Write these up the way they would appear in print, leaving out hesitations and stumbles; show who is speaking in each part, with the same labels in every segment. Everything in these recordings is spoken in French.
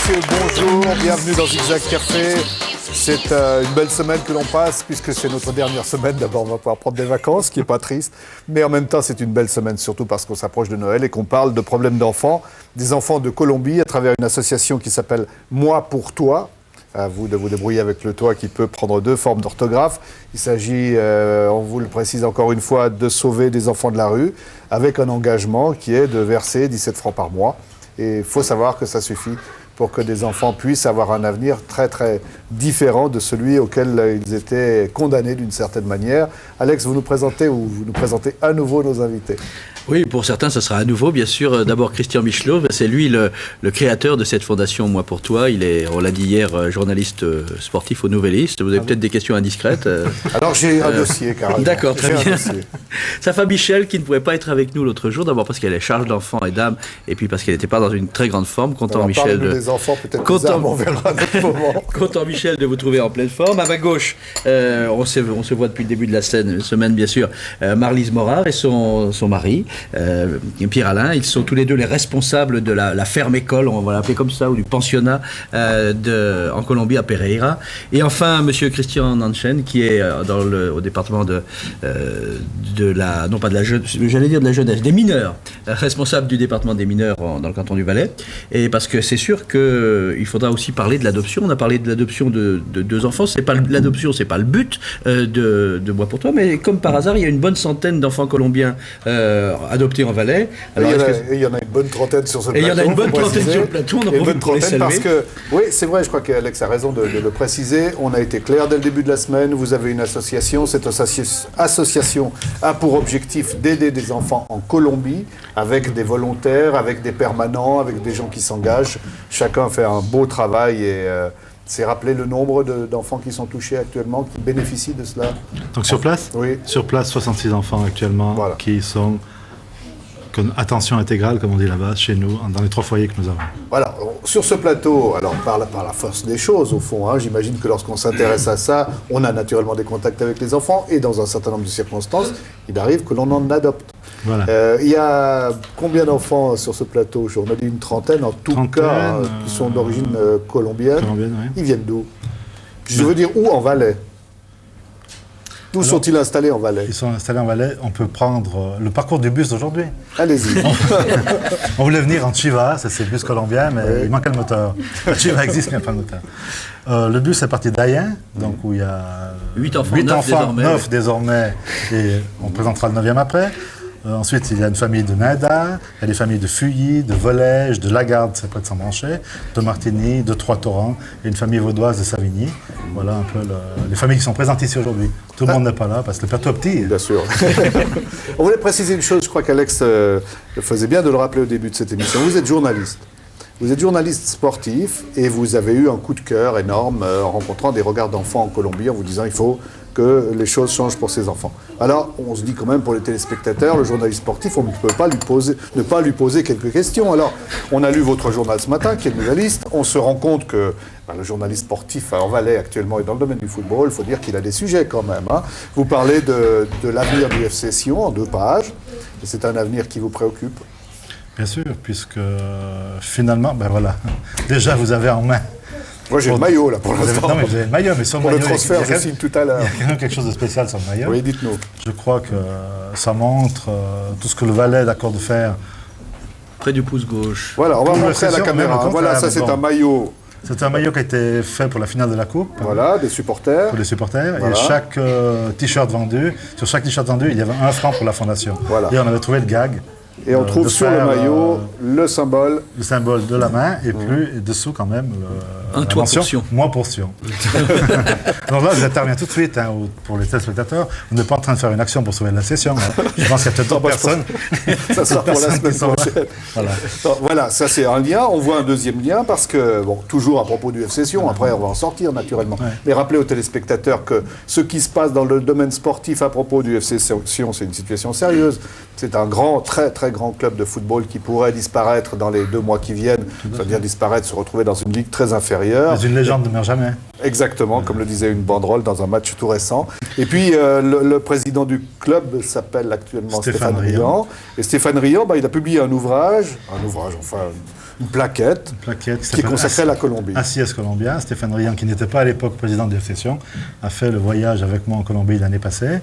Speaker 1: messieurs, bonjour, bienvenue dans Zigzag Café. C'est une belle semaine que l'on passe, puisque c'est notre dernière semaine. D'abord, on va pouvoir prendre des vacances, ce qui n'est pas triste. Mais en même temps, c'est une belle semaine, surtout parce qu'on s'approche de Noël et qu'on parle de problèmes d'enfants, des enfants de Colombie, à travers une association qui s'appelle Moi pour toi. À vous de vous débrouiller avec le toi qui peut prendre deux formes d'orthographe. Il s'agit, on vous le précise encore une fois, de sauver des enfants de la rue, avec un engagement qui est de verser 17 francs par mois. Et il faut savoir que ça suffit pour que des enfants puissent avoir un avenir très très différent de celui auquel ils étaient condamnés d'une certaine manière. Alex, vous nous présentez à nouveau nos invités.
Speaker 2: Oui, pour certains, ça sera à nouveau, bien sûr. D'abord, Christian Michelot, c'est lui le créateur de cette fondation Moi pour toi. Il est, on l'a dit hier, journaliste sportif au Nouvelliste. Vous avez peut-être des questions indiscrètes.
Speaker 1: Alors, j'ai un dossier, carrément.
Speaker 2: D'accord, très bien. Sa femme Michel, qui ne pouvait pas être avec nous l'autre jour, d'abord parce qu'elle est charge d'enfants et d'âmes, et puis parce qu'elle n'était pas dans une très grande forme. Content,
Speaker 1: alors,
Speaker 2: Michel.
Speaker 1: Des enfants, peut-être content, on verra à notre moment.
Speaker 2: Content, Michel, de vous trouver en pleine forme. À ma gauche, on se voit depuis le début de la semaine, bien sûr, Marlise Morard et son mari. Pierre-Alain, ils sont tous les deux les responsables de la ferme-école, on va l'appeler comme ça, ou du pensionnat en Colombie, à Pereira. Et enfin, monsieur Christian Nanchen, qui est au département de la, non pas de la jeunesse, j'allais dire de la jeunesse, des mineurs, responsable du département des mineurs dans le canton du Valais. Et parce que c'est sûr qu'il faudra aussi parler de l'adoption. On a parlé de l'adoption de deux enfants. L'adoption, c'est pas le but de Moi pour toi, mais comme par hasard, il y a une bonne centaine d'enfants colombiens adoptés en Valais. Alors,
Speaker 1: il y en a une bonne trentaine sur ce plateau.
Speaker 2: Et il y en a une bonne trentaine sur le plateau, on en profite pour les saluer.
Speaker 1: Parce que, oui, c'est vrai, je crois qu'Alex a raison de le préciser. On a été clair dès le début de la semaine. Vous avez une association. Cette association a pour objectif d'aider des enfants en Colombie, avec des volontaires, avec des permanents, avec des gens qui s'engagent. Chacun fait un beau travail et c'est rappeler le nombre d'enfants qui sont touchés actuellement, qui bénéficient de cela.
Speaker 3: Donc sur place ?
Speaker 1: Oui.
Speaker 3: Sur place, 66 enfants actuellement, voilà, qui sont attention intégrale, comme on dit là-bas, chez nous, dans les 3 foyers que nous avons.
Speaker 1: Voilà, sur ce plateau, alors par la force des choses, au fond, j'imagine que lorsqu'on s'intéresse à ça, on a naturellement des contacts avec les enfants, et dans un certain nombre de circonstances, il arrive que l'on en adopte. Voilà. Il y a combien d'enfants sur ce plateau ? On a dit une trentaine, en tout cas, qui sont d'origine colombienne. Oui. Ils viennent d'où ? Je veux dire, où en Valais ? Où sont-ils installés en Valais ?
Speaker 3: Ils sont installés en Valais. On peut prendre le parcours du bus d'aujourd'hui.
Speaker 1: Allez-y.
Speaker 3: On voulait venir en Chiva, c'est le bus colombien, mais il manquait le moteur. Chiva existe, mais il n'y a pas de moteur. Le bus est parti d'Ayen, donc où il y a
Speaker 2: 8 enfants,
Speaker 3: 9 désormais, et on présentera le 9e après. Ensuite, il y a une famille de Neda, il y a des familles de Fuilly, de Volège, de Lagarde, c'est près de Saint-Branché, de Martigny, de Trois-Torrents, et une famille vaudoise de Savigny. Voilà un peu les familles qui sont présentes ici aujourd'hui. Tout le monde n'est pas là parce que le plateau est petit.
Speaker 1: Bien sûr. On voulait préciser une chose, je crois qu'Alex faisait bien de le rappeler au début de cette émission. Vous êtes journaliste. Vous êtes journaliste sportif et vous avez eu un coup de cœur énorme en rencontrant des regards d'enfants en Colombie en vous disant il faut que les choses changent pour ces enfants. Alors, on se dit quand même pour les téléspectateurs, le journaliste sportif, on ne peut pas ne pas lui poser quelques questions. Alors, on a lu votre journal ce matin, qui est Nouvelliste. On se rend compte que le journaliste sportif en Valais actuellement est dans le domaine du football. Il faut dire qu'il a des sujets quand même. Vous parlez de l'avenir du FC Sion en 2 pages. Et c'est un avenir qui vous préoccupe ?
Speaker 3: Bien sûr, puisque finalement, déjà vous avez en main.
Speaker 1: Moi j'ai le maillot là pour l'instant.
Speaker 3: Non mais vous avez le maillot, mais sur le
Speaker 1: maillot.
Speaker 3: Pour
Speaker 1: le transfert, je signe tout à l'heure.
Speaker 3: Il y a quand même quelque chose de spécial sur le maillot.
Speaker 1: Oui, dites-nous.
Speaker 3: Je crois que ça montre tout ce que le Valais est d'accord de faire.
Speaker 2: Près du pouce gauche.
Speaker 1: Voilà, on va montrer à la caméra. Voilà, ça c'est un maillot.
Speaker 3: C'est un maillot qui a été fait pour la finale de la Coupe.
Speaker 1: Voilà, des supporters.
Speaker 3: Pour les supporters.
Speaker 1: Voilà.
Speaker 3: Et chaque t-shirt vendu, sur chaque t-shirt vendu, il y avait 1 franc pour la fondation.
Speaker 1: Voilà.
Speaker 3: Et on avait trouvé le gag.
Speaker 1: Et on trouve sur le maillot le symbole.
Speaker 3: Le symbole de la main, et plus et dessous quand même
Speaker 2: un toit portion.
Speaker 3: Moi portion. Donc là, j'interviens tout de suite pour les téléspectateurs. On n'est pas en train de faire une action pour sauver la session. Je pense qu'il y a peut-être d'autres personnes.
Speaker 1: Ça sera pour la semaine prochaine. Voilà, ça c'est un lien. On voit un deuxième lien parce que, toujours à propos du FC Sion, après on va en sortir naturellement. Ouais. Mais rappelez aux téléspectateurs que ce qui se passe dans le domaine sportif à propos du FC Sion, c'est une situation sérieuse. C'est un très très grand club de football qui pourrait disparaître dans les 2 mois qui viennent, c'est-à-dire disparaître, se retrouver dans une ligue très inférieure.
Speaker 3: Mais une légende ne meurt jamais.
Speaker 1: Exactement, comme le disait une banderole dans un match tout récent. Et puis le président du club s'appelle actuellement Stéphane Riant. Et Stéphane Riant, il a publié un ouvrage, enfin une plaquette qui est
Speaker 3: s'appelle
Speaker 1: consacrée à la Colombie.
Speaker 3: ACS Colombia. Stéphane Rian, qui n'était pas à l'époque président de la session, a fait le voyage avec moi en Colombie l'année passée,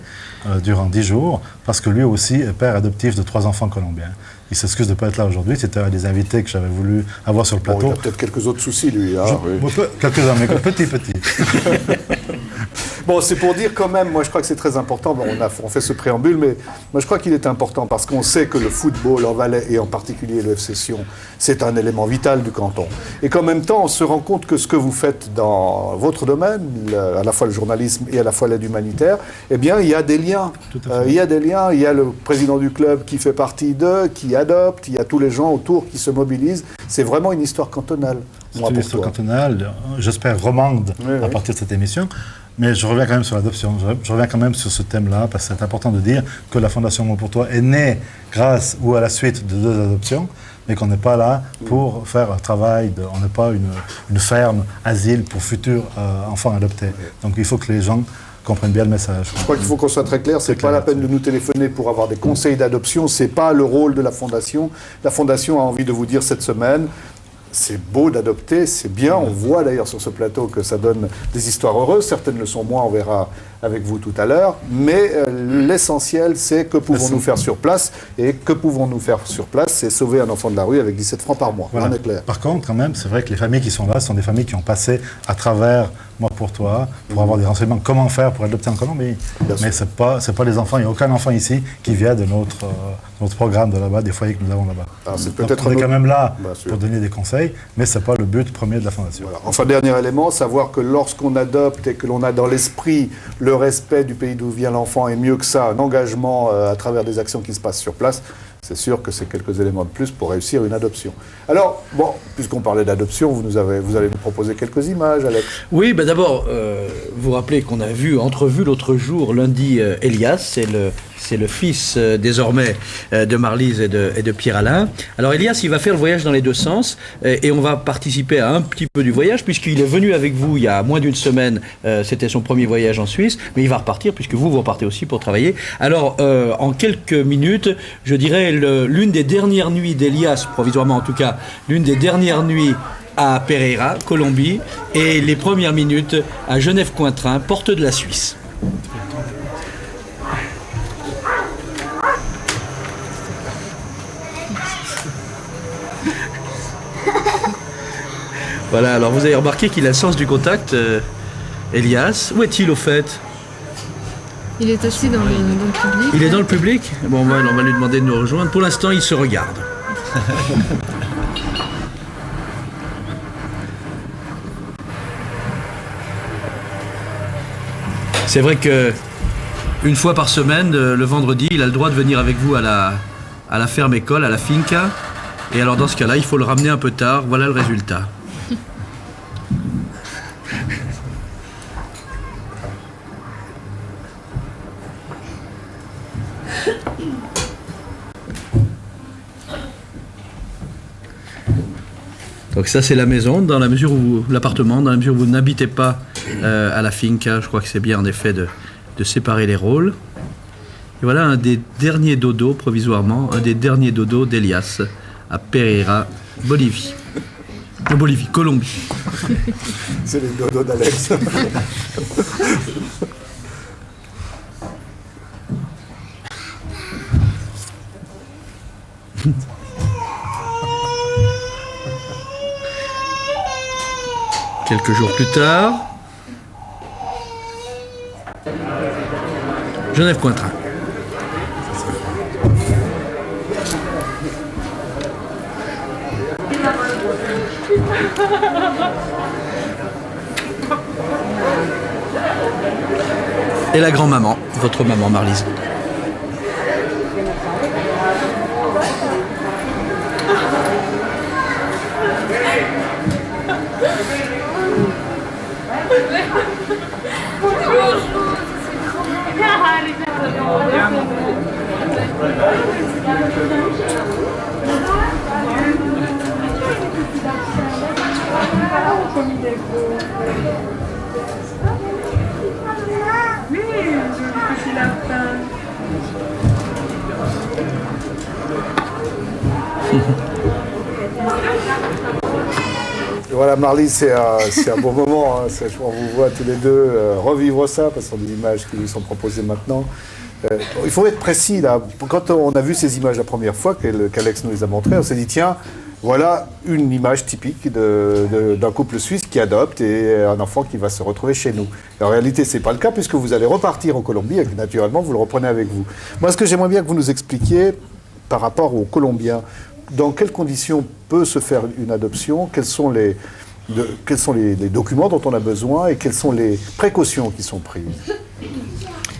Speaker 3: durant 10 jours, parce que lui aussi est père adoptif de 3 enfants colombiens. Il s'excuse de ne pas être là aujourd'hui. C'était un des invités que j'avais voulu avoir sur le plateau.
Speaker 1: Bon, il a peut-être quelques autres soucis, lui. Hein,
Speaker 3: quelques-uns, mais petits.
Speaker 1: Bon, c'est pour dire quand même, moi je crois que c'est très important, bon, on fait ce préambule, mais moi je crois qu'il est important parce qu'on sait que le football en Valais, et en particulier le FC Sion, c'est un élément vital du canton. Et qu'en même temps, on se rend compte que ce que vous faites dans votre domaine, à la fois le journalisme et à la fois l'aide humanitaire, eh bien, il y a des liens. Il y a des liens, il y a le président du club qui fait partie d'eux, qui adopte, il y a tous les gens autour qui se mobilisent. C'est vraiment une histoire cantonale.
Speaker 3: C'est une histoire cantonale, j'espère romande à partir de cette émission. Mais je reviens quand même sur l'adoption. Je reviens quand même sur ce thème-là, parce que c'est important de dire que la Fondation Moi pour Toi est née grâce ou à la suite de 2 adoptions, mais qu'on n'est pas là pour faire un travail, on n'est pas une ferme, asile pour futurs enfants adoptés. Donc il faut que les gens comprennent bien le message.
Speaker 1: Je crois qu'il faut qu'on soit très clair, c'est pas la peine de nous téléphoner pour avoir des conseils d'adoption, c'est pas le rôle de la Fondation. La Fondation a envie de vous dire cette semaine, c'est beau d'adopter, c'est bien. On voit d'ailleurs sur ce plateau que ça donne des histoires heureuses. Certaines le sont moins, on verra avec vous tout à l'heure. Mais l'essentiel, c'est que pouvons-nous faire sur place. Et que pouvons-nous faire sur place, c'est sauver un enfant de la rue avec 17 francs par mois.
Speaker 3: Voilà.
Speaker 1: On est clair.
Speaker 3: Par contre, quand même, c'est vrai que les familles qui sont là sont des familles qui ont passé à travers Moi pour Toi, pour avoir des renseignements comment faire pour adopter en Colombie. Mais c'est pas les enfants, il n'y a aucun enfant ici qui vient de notre programme de là-bas, des foyers que nous avons là-bas.
Speaker 1: C'est peut-être
Speaker 3: on est quand même là pour donner des conseils, mais ce n'est pas le but premier de la Fondation.
Speaker 1: Voilà. Enfin, dernier élément, savoir que lorsqu'on adopte et que l'on a dans l'esprit le respect du pays d'où vient l'enfant, et mieux que ça, un engagement à travers des actions qui se passent sur place, c'est sûr que c'est quelques éléments de plus pour réussir une adoption. Alors, bon, puisqu'on parlait d'adoption, vous allez nous proposer quelques images, Alex.
Speaker 2: Oui, ben d'abord, vous vous rappelez qu'on a entrevu l'autre jour, lundi, Elias, c'est le fils désormais de Marlise et de Pierre-Alain. Alors Elias, il va faire le voyage dans les 2 sens et on va participer à un petit peu du voyage puisqu'il est venu avec vous il y a moins d'1 semaine, c'était son premier voyage en Suisse, mais il va repartir puisque vous repartez aussi pour travailler. Alors en quelques minutes, je dirais l'une des dernières nuits d'Elias, provisoirement en tout cas, l'une des dernières nuits à Pereira, Colombie, et les premières minutes à Genève-Cointrin, porte de la Suisse. Voilà, alors vous avez remarqué qu'il a le sens du contact, Elias. Où est-il au fait?
Speaker 4: Il est assis dans le public.
Speaker 2: Il est dans le public? Bon, on va lui demander de nous rejoindre. Pour l'instant, il se regarde. C'est vrai que une fois par semaine, le vendredi, il a le droit de venir avec vous à la ferme école, à la finca. Et alors dans ce cas-là, il faut le ramener un peu tard. Voilà le résultat. Donc ça c'est la maison, dans la mesure où l'appartement, dans la mesure où vous n'habitez pas à la finca, je crois que c'est bien en effet de séparer les rôles. Et voilà un des derniers dodos, provisoirement, un des derniers dodos d'Elias à Pereira, Bolivie. Colombie.
Speaker 1: C'est les dodos d'Alex.
Speaker 2: Quelques jours plus tard, Genève-Cointrin. Et la grand-maman, votre maman Marlise.
Speaker 1: Voilà, Marlise, c'est un bon moment. Hein. On vous voit tous les deux revivre ça, parce que ce sont des images qui nous sont proposées maintenant. Il faut être précis, là. Quand on a vu ces images la première fois, qu'Alex nous les a montrées, on s'est dit, tiens, voilà une image typique d'un couple suisse qui adopte et un enfant qui va se retrouver chez nous. Et en réalité, ce n'est pas le cas, puisque vous allez repartir en Colombie et que naturellement, vous le reprenez avec vous. Moi, ce que j'aimerais bien que vous nous expliquiez, par rapport aux Colombiens, dans quelles conditions peut se faire une adoption, quels sont les documents dont on a besoin et quelles sont les précautions qui sont prises.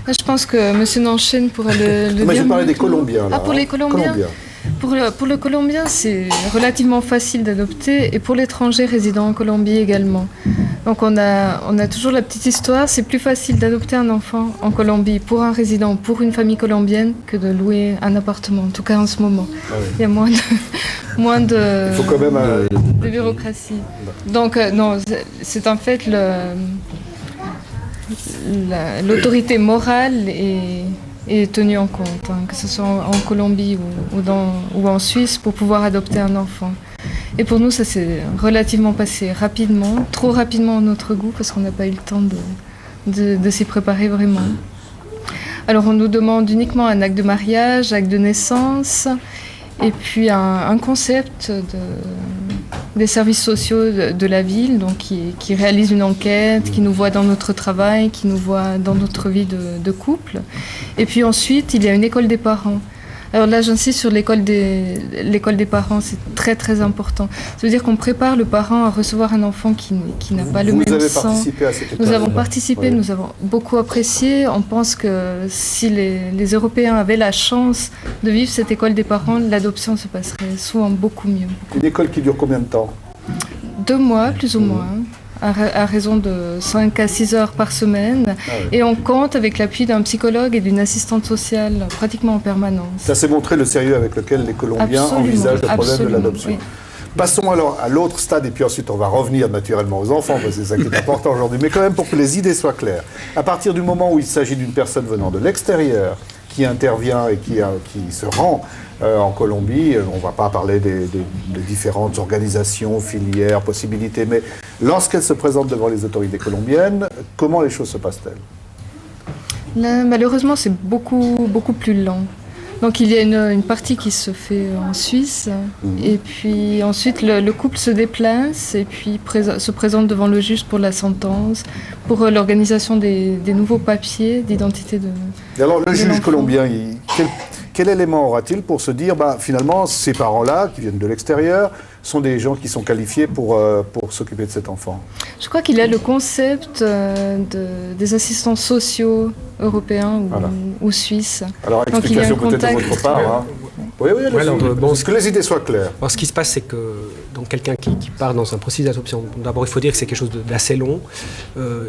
Speaker 4: Je pense que M. Nanchen pourrait le dire.
Speaker 1: Mais je parlais des Colombiens. Là,
Speaker 4: pour les Colombiens. Pour le Colombien, c'est relativement facile d'adopter et pour l'étranger résidant en Colombie également. Donc on a toujours la petite histoire, c'est plus facile d'adopter un enfant en Colombie pour un résident, pour une famille colombienne que de louer un appartement, en tout cas en ce moment. Ah oui. Il y a moins de,
Speaker 1: il faut quand même
Speaker 4: de bureaucratie. Donc non, c'est en fait l'autorité morale est tenue en compte, hein, que ce soit en Colombie ou en Suisse, pour pouvoir adopter un enfant. Et pour nous, ça s'est relativement passé rapidement, trop rapidement à notre goût, parce qu'on n'a pas eu le temps de s'y préparer vraiment. Alors on nous demande uniquement un acte de mariage, acte de naissance, et puis un concept des services sociaux de la ville, donc qui réalise une enquête, qui nous voit dans notre travail, qui nous voit dans notre vie de couple. Et puis ensuite, il y a une école des parents. Alors là, j'insiste sur l'école des parents, c'est très très important. Ça veut dire qu'on prépare le parent à recevoir un enfant qui n'a pas le même sang.
Speaker 1: Vous avez participé à cette école.
Speaker 4: Nous avons participé, oui. Nous avons beaucoup apprécié. On pense que si les Européens avaient la chance de vivre cette école des parents, l'adoption se passerait souvent beaucoup mieux.
Speaker 1: Une école qui dure combien de temps ?
Speaker 4: 2 mois, plus ou moins. À raison de 5 à 6 heures par semaine. Ah oui. Et on compte avec l'appui d'un psychologue et d'une assistante sociale pratiquement en permanence.
Speaker 1: Ça s'est montré le sérieux avec lequel les Colombiens envisagent le problème de l'adoption. Oui. Passons alors à l'autre stade, et puis ensuite on va revenir naturellement aux enfants, parce que c'est ça qui est important aujourd'hui. Mais quand même pour que les idées soient claires. À partir du moment où il s'agit d'une personne venant de l'extérieur, qui intervient et qui se rend en Colombie, on ne va pas parler des différentes organisations, filières, possibilités, mais lorsqu'elle se présente devant les autorités colombiennes, comment les choses se passent-elles ?
Speaker 4: Là, malheureusement, c'est beaucoup, beaucoup plus lent. Donc il y a une partie qui se fait en Suisse, et puis ensuite le couple se déplace et puis se présente devant le juge pour la sentence, pour l'organisation des nouveaux papiers d'identité de
Speaker 1: Et alors le juge colombien, quel élément aura-t-il pour se dire, finalement, ces parents-là, qui viennent de l'extérieur, sont des gens qui sont qualifiés pour s'occuper de cet enfant ?
Speaker 4: Je crois qu'il y a le concept des assistants sociaux européens ou suisses.
Speaker 1: Alors, explication peut-être de votre part. Hein. Oui, que les idées soient claires.
Speaker 5: Alors, ce qui se passe, c'est que donc, quelqu'un qui part dans un processus d'adoption, d'abord, il faut dire que c'est quelque chose d'assez long.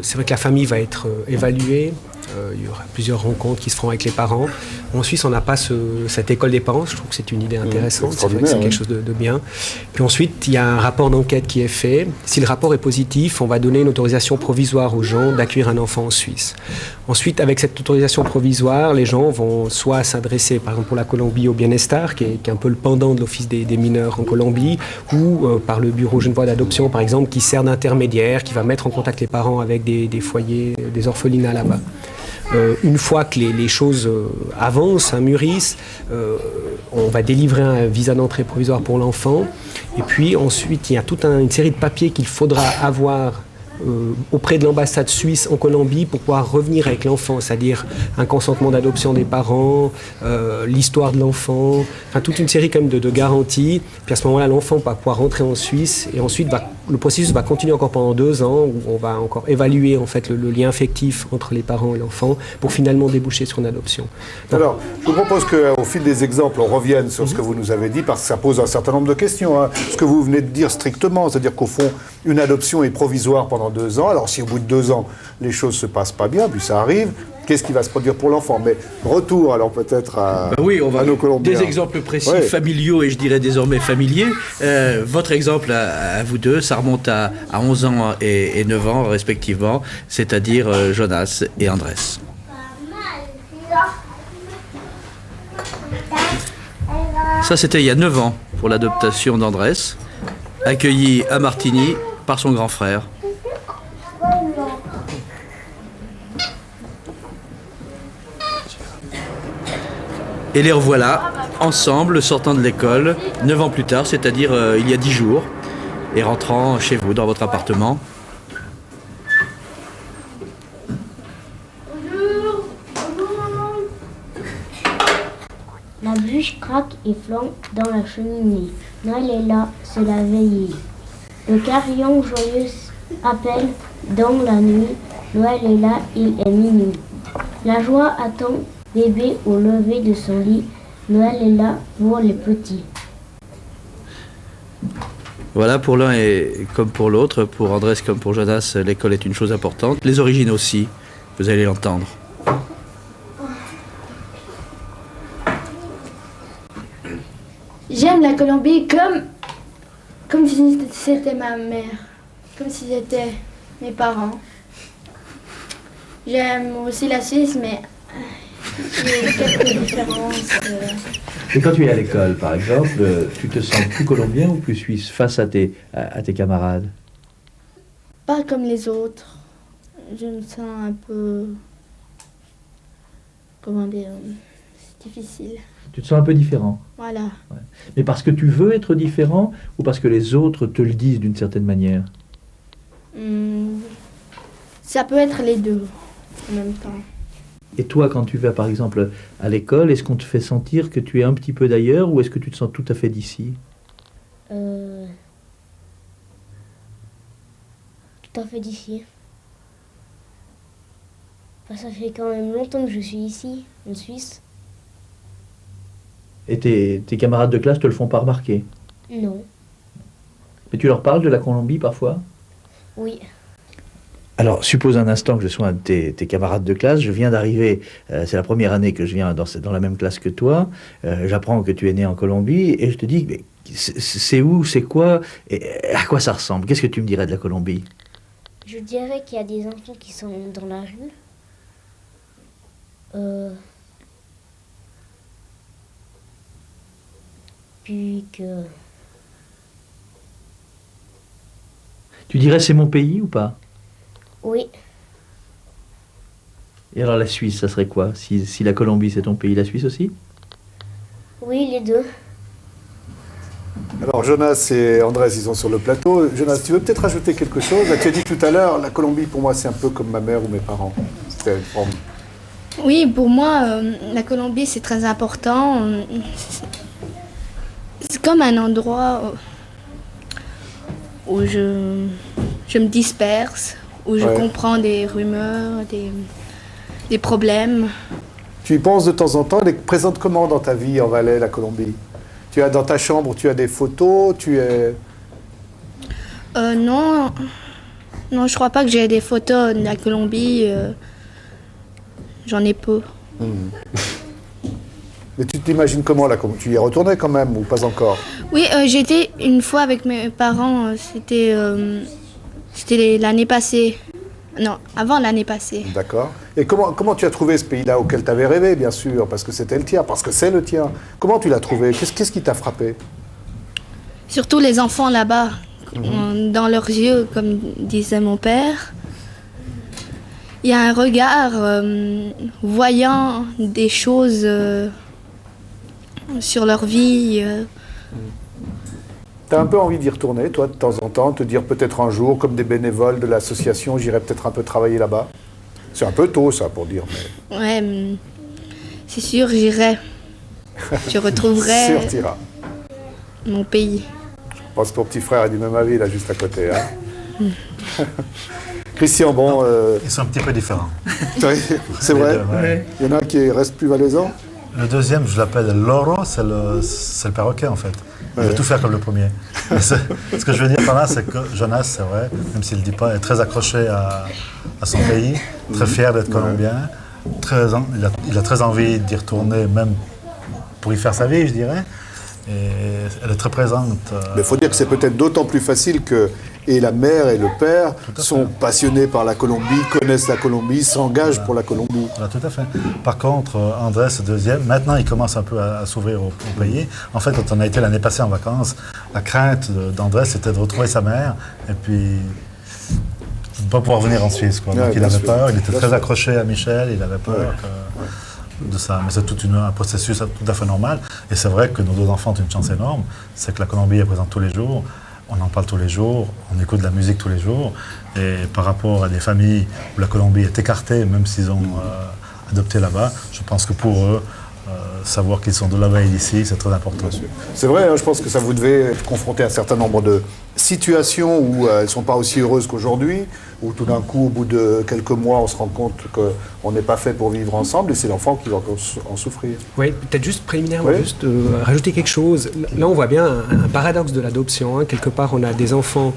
Speaker 5: C'est vrai que la famille va être évaluée. Il y aura plusieurs rencontres qui se feront avec les parents. En Suisse, on n'a pas cette école des parents. Je trouve que c'est une idée intéressante. C'est vrai que c'est quelque chose de bien. Puis ensuite, il y a un rapport d'enquête qui est fait. Si le rapport est positif, on va donner une autorisation provisoire aux gens d'accueillir un enfant en Suisse. Ensuite, avec cette autorisation provisoire, les gens vont soit s'adresser, par exemple pour la Colombie, au Bienestar, qui est un peu le pendant de l'Office des mineurs en Colombie, ou par le bureau Genevois d'adoption, par exemple, qui sert d'intermédiaire, qui va mettre en contact les parents avec des foyers, des orphelinats là-bas. Une fois que les choses avancent, mûrissent, on va délivrer un visa d'entrée provisoire pour l'enfant. Et puis ensuite, il y a toute une série de papiers qu'il faudra avoir auprès de l'ambassade suisse en Colombie pour pouvoir revenir avec l'enfant, c'est-à-dire un consentement d'adoption des parents, l'histoire de l'enfant, enfin toute une série quand même de garanties. Puis à ce moment-là, l'enfant va pouvoir rentrer en Suisse et ensuite le processus va continuer encore pendant 2 ans où on va encore évaluer en fait le lien affectif entre les parents et l'enfant pour finalement déboucher sur une adoption.
Speaker 1: Donc, alors, je vous propose qu'au fil des exemples, on revienne sur ce que vous nous avez dit parce que ça pose un certain nombre de questions. Hein. Ce que vous venez de dire strictement, c'est-à-dire qu'au fond, une adoption est provisoire pendant 2 ans. Alors si au bout de 2 ans, les choses se passent pas bien, puis ça arrive, qu'est-ce qui va se produire pour l'enfant ? Mais retour alors peut-être à nos Colombiens.
Speaker 2: Des exemples précis, familiaux et je dirais désormais familiers. Votre exemple à vous deux, ça remonte à 11 ans et 9 ans respectivement, c'est-à-dire Jonas et Andrés. Ça c'était il y a 9 ans pour l'adoption d'Andrés, accueilli à Martigny par son grand frère. Et les revoilà, ensemble, sortant de l'école, 9 ans plus tard, c'est-à-dire il y a 10 jours, et rentrant chez vous, dans votre appartement.
Speaker 6: La bûche craque et flambe dans la cheminée. Noël est là, c'est la veillée. Le carillon joyeux appelle dans la nuit. Noël est là, il est minuit. La joie attend bébé au lever de son lit. Noël est là pour les petits.
Speaker 2: Voilà, pour l'un et comme pour l'autre, pour Andrés comme pour Jonas, l'école est une chose importante. Les origines aussi, vous allez l'entendre.
Speaker 7: J'aime la Colombie comme si c'était ma mère, comme si c'était mes parents. J'aime aussi la Suisse, mais il y a quelques différences.
Speaker 2: Et quand tu es à l'école, par exemple, tu te sens plus colombien ou plus suisse face à tes camarades?
Speaker 7: Pas comme les autres. Je me sens un peu... Comment dire? C'est difficile.
Speaker 2: Tu te sens un peu différent.
Speaker 7: Voilà.
Speaker 2: Ouais. Mais parce que tu veux être différent ou parce que les autres te le disent d'une certaine manière?
Speaker 7: Ça peut être les deux en même temps.
Speaker 2: Et toi, quand tu vas par exemple à l'école, est-ce qu'on te fait sentir que tu es un petit peu d'ailleurs ou est-ce que tu te sens tout à fait d'ici?
Speaker 6: Tout à fait d'ici. Enfin, ça fait quand même longtemps que je suis ici, en Suisse.
Speaker 2: Et tes camarades de classe te le font pas remarquer?
Speaker 6: Non.
Speaker 2: Mais tu leur parles de la Colombie parfois?
Speaker 6: Oui.
Speaker 2: Alors, suppose un instant que je sois un de tes camarades de classe. Je viens d'arriver, c'est la première année que je viens dans la même classe que toi. J'apprends que tu es né en Colombie et je te dis, mais c'est où, c'est quoi, et à quoi ça ressemble? Qu'est-ce que tu me dirais de la Colombie?
Speaker 6: Je dirais qu'il y a des enfants qui sont dans la rue. Puis que...
Speaker 2: Tu dirais c'est mon pays ou pas?
Speaker 6: Oui.
Speaker 2: Et alors la Suisse, ça serait quoi? Si la Colombie c'est ton pays, la Suisse aussi?
Speaker 6: Oui, les deux.
Speaker 1: Alors Jonas et Andrés, ils sont sur le plateau. Jonas, tu veux peut-être rajouter quelque chose? Tu as dit tout à l'heure, la Colombie pour moi c'est un peu comme ma mère ou mes parents. C'était une forme.
Speaker 7: Oui, pour moi, la Colombie, c'est très important. C'est comme un endroit où je me disperse, où je comprends des rumeurs, des problèmes.
Speaker 1: Tu y penses de temps en temps? Elle est présente comment dans ta vie en Valais, la Colombie? Tu as dans ta chambre, tu as des photos, tu es...
Speaker 7: Non, je crois pas que j'ai des photos de la Colombie. J'en ai peu.
Speaker 1: Mais tu t'imagines comment là? Tu y es retourné quand même ou pas encore?
Speaker 7: Oui, j'étais une fois avec mes parents. C'était l'année passée. Non, avant l'année passée.
Speaker 1: D'accord. Et comment tu as trouvé ce pays-là auquel tu avais rêvé, bien sûr, parce que c'était le tien, parce que c'est le tien. Comment tu l'as trouvé? Qu'est-ce qui t'a frappé?
Speaker 7: Surtout les enfants là-bas, dans leurs yeux, comme disait mon père. Il y a un regard voyant des choses sur leur vie.
Speaker 1: Tu as un peu envie d'y retourner, toi, de temps en temps, te dire peut-être un jour, comme des bénévoles de l'association, j'irai peut-être un peu travailler là-bas. C'est un peu tôt, ça, pour dire. Mais...
Speaker 7: Ouais, c'est sûr, j'irai. Je retrouverai
Speaker 1: sûr, t'iras.
Speaker 7: mon pays.
Speaker 1: Je pense que ton petit frère est du même avis, là, juste à côté. Hein. Christian, bon...
Speaker 3: Ils sont un petit peu différents.
Speaker 1: C'est vrai.
Speaker 3: Ouais.
Speaker 1: Il y en a un qui reste plus valaisan.
Speaker 3: Le deuxième, je l'appelle Loro, c'est le perroquet en fait. Il veut tout faire comme le premier. Ce que je veux dire par là, c'est que Jonas, c'est vrai, même s'il ne le dit pas, est très accroché à son pays, très fier d'être colombien. Il a très envie d'y retourner, même pour y faire sa vie, je dirais. Et elle est très présente.
Speaker 1: Mais il faut dire que c'est peut-être d'autant plus facile que et la mère et le père sont passionnés par la Colombie, connaissent la Colombie, s'engagent pour la Colombie.
Speaker 3: Voilà, tout à fait. Par contre, Andrés, le deuxième, maintenant il commence un peu à s'ouvrir au pays. En fait, quand on a été l'année passée en vacances, la crainte d'Andrés c'était de retrouver sa mère et puis de ne pas pouvoir venir en Suisse. Quoi. Donc il avait peur, il était très accroché à Michel, il avait peur de ça. Mais c'est tout un processus tout à fait normal. Et c'est vrai que nos deux enfants ont une chance énorme, c'est que la Colombie est présente tous les jours. On en parle tous les jours, on écoute de la musique tous les jours. Et par rapport à des familles où la Colombie est écartée, même s'ils ont adopté là-bas, je pense que pour eux, savoir qu'ils sont de là-bas et d'ici, c'est très important.
Speaker 1: C'est vrai, hein, je pense que ça vous devez être confronté à un certain nombre de situations où elles ne sont pas aussi heureuses qu'aujourd'hui, où tout d'un coup, au bout de quelques mois, on se rend compte qu'on n'est pas fait pour vivre ensemble et c'est l'enfant qui va en souffrir.
Speaker 5: Oui, peut-être juste préliminairement, juste rajouter quelque chose. Là, on voit bien un paradoxe de l'adoption. Hein. Quelque part, on a des enfants,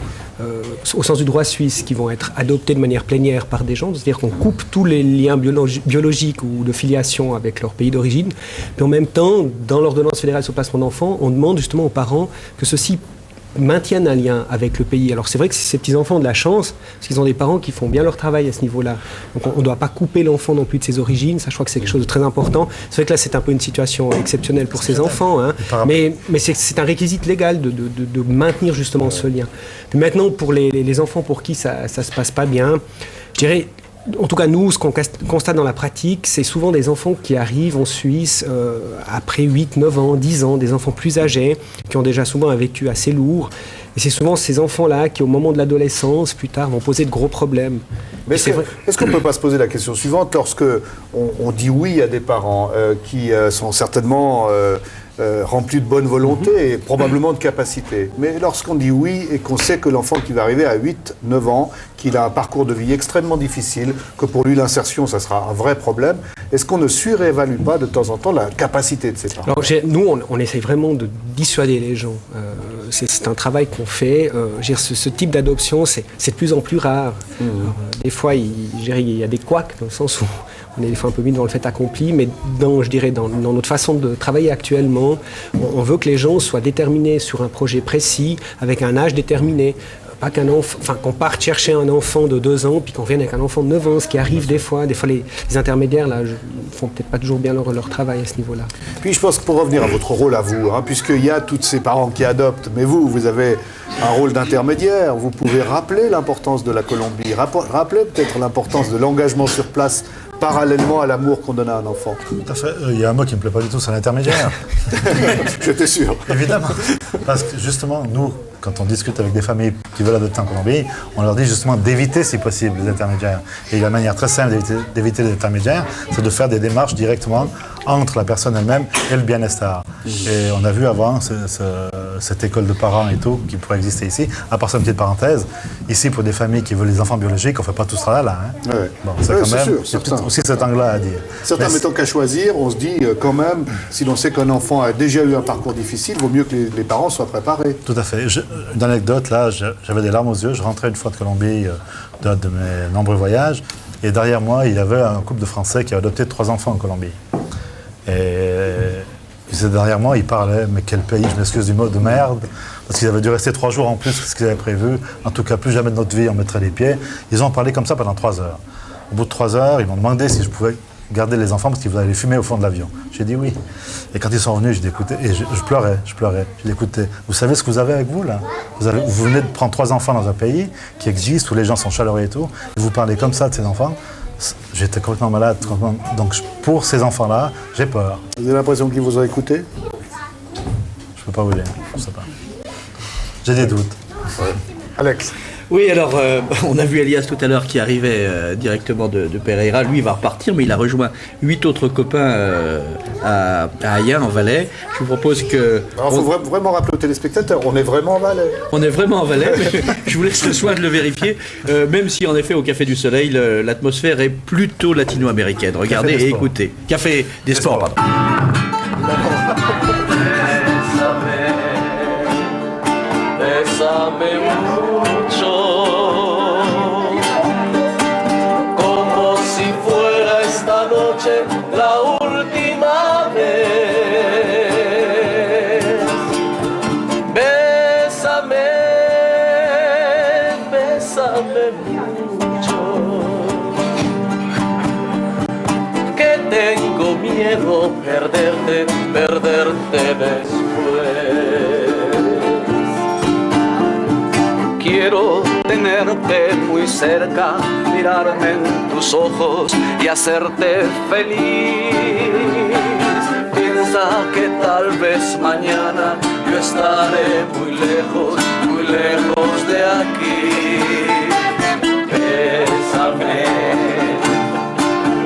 Speaker 5: au sens du droit suisse, qui vont être adoptés de manière plénière par des gens, c'est-à-dire qu'on coupe tous les liens biologiques ou de filiation avec leur pays d'origine. Puis en même temps, dans l'ordonnance fédérale sur le placement d'enfants, on demande justement aux parents que ceux-ci maintiennent un lien avec le pays. Alors c'est vrai que ces petits-enfants ont de la chance, parce qu'ils ont des parents qui font bien leur travail à ce niveau-là. Donc on ne doit pas couper l'enfant non plus de ses origines, ça je crois que c'est quelque chose de très important. C'est vrai que là c'est un peu une situation exceptionnelle pour ces enfants, hein, mais c'est un réquisite légal de maintenir justement ce lien. Puis maintenant pour les enfants pour qui ça ne se passe pas bien, je dirais, en tout cas, nous, ce qu'on constate dans la pratique, c'est souvent des enfants qui arrivent en Suisse après 8, 9 ans, 10 ans, des enfants plus âgés, qui ont déjà souvent un vécu assez lourd. Et c'est souvent ces enfants-là qui, au moment de l'adolescence, plus tard, vont poser de gros problèmes.
Speaker 1: Mais est-ce qu'on ne peut pas se poser la question suivante lorsque on dit oui à des parents qui sont certainement remplis de bonne volonté et probablement de capacité. Mais lorsqu'on dit oui et qu'on sait que l'enfant qui va arriver à 8, 9 ans, qu'il a un parcours de vie extrêmement difficile, que pour lui l'insertion, ça sera un vrai problème, est-ce qu'on ne surévalue pas de temps en temps la capacité de ces parents?
Speaker 5: Alors, nous, on essaye vraiment de dissuader les gens. C'est un travail qu'on fait. Ce type d'adoption, c'est de plus en plus rare. Alors, des fois, il y a des couacs, dans le sens où on est des fois un peu mis dans le fait accompli, mais dans notre façon de travailler actuellement, on veut que les gens soient déterminés sur un projet précis, avec un âge déterminé. Pas qu'on parte chercher un enfant de 2 ans puis qu'on vienne avec un enfant de 9 ans, ce qui arrive des fois. Des fois, les intermédiaires là, font peut-être pas toujours bien leur travail à ce niveau-là.
Speaker 1: Puis je pense que pour revenir à votre rôle à vous, hein, puisqu'il y a tous ces parents qui adoptent, mais vous avez un rôle d'intermédiaire. Vous pouvez rappeler l'importance de la Colombie, rappeler peut-être l'importance de l'engagement sur place, parallèlement à l'amour qu'on donne à un enfant.
Speaker 3: Tout à fait. Il y a un mot qui ne me plaît pas du tout, c'est l'intermédiaire.
Speaker 1: J'étais sûr.
Speaker 3: Évidemment. Parce que justement, nous, quand on discute avec des familles qui veulent adopter en Colombie, on leur dit justement d'éviter, si possible, les intermédiaires. Et la manière très simple d'éviter les intermédiaires, c'est de faire des démarches directement entre la personne elle-même et le bien-estar. Et on a vu avant cette école de parents et tout qui pourrait exister ici. À part ça, une petite parenthèse, ici pour des familles qui veulent les enfants biologiques, on ne fait pas tout ce travail-là. Hein.
Speaker 1: Ouais.
Speaker 3: Bon, c'est quand même
Speaker 1: sûr,
Speaker 3: aussi cet angle-là à dire.
Speaker 1: Certains mettant qu'à choisir, on se dit quand même, si l'on sait qu'un enfant a déjà eu un parcours difficile, il vaut mieux que les parents soient préparés.
Speaker 3: Tout à fait. Une anecdote, là, j'avais des larmes aux yeux. Je rentrais une fois de Colombie, de mes nombreux voyages, et derrière moi, il y avait un couple de Français qui a adopté 3 enfants en Colombie. Et ils étaient derrière moi, ils parlaient, mais quel pays, je m'excuse du mot, de merde, parce qu'ils avaient dû rester 3 jours en plus que ce qu'ils avaient prévu. En tout cas, plus jamais de notre vie, on mettrait les pieds. Ils ont parlé comme ça pendant 3 heures. Au bout de 3 heures, ils m'ont demandé si je pouvais garder les enfants parce qu'ils voulaient aller fumer au fond de l'avion. J'ai dit oui. Et quand ils sont venus, j'ai dit écoutez, et je pleurais. J'ai dit écoutez, vous savez ce que vous avez avec vous là? Vous venez de prendre 3 enfants dans un pays qui existe, où les gens sont chaleureux et tout, et vous parlez comme ça de ces enfants. J'étais complètement malade. Donc pour ces enfants-là, j'ai peur.
Speaker 1: Vous avez l'impression qu'ils vous ont écouté?
Speaker 3: Je peux pas vous dire, je sais pas. J'ai des doutes.
Speaker 1: Ouais. Alex.
Speaker 2: Oui, alors, on a vu Elias tout à l'heure qui arrivait directement de Pereira. Lui, il va repartir, mais il a rejoint 8 autres copains à Aya, en Valais. Je vous propose que...
Speaker 1: Alors, il faut vraiment rappeler aux téléspectateurs, on est vraiment en Valais.
Speaker 2: On est vraiment en Valais, mais je vous laisse le soin de le vérifier. Même si, en effet, au Café du Soleil, l'atmosphère est plutôt latino-américaine. Regardez et écoutez. Café des Sports, pardon.
Speaker 8: La última vez, bésame tengo miedo perderte después. Quiero tenerte muy cerca, mirarme en tus ojos y hacerte feliz. Piensa que tal vez mañana yo estaré muy lejos de aquí. Bésame,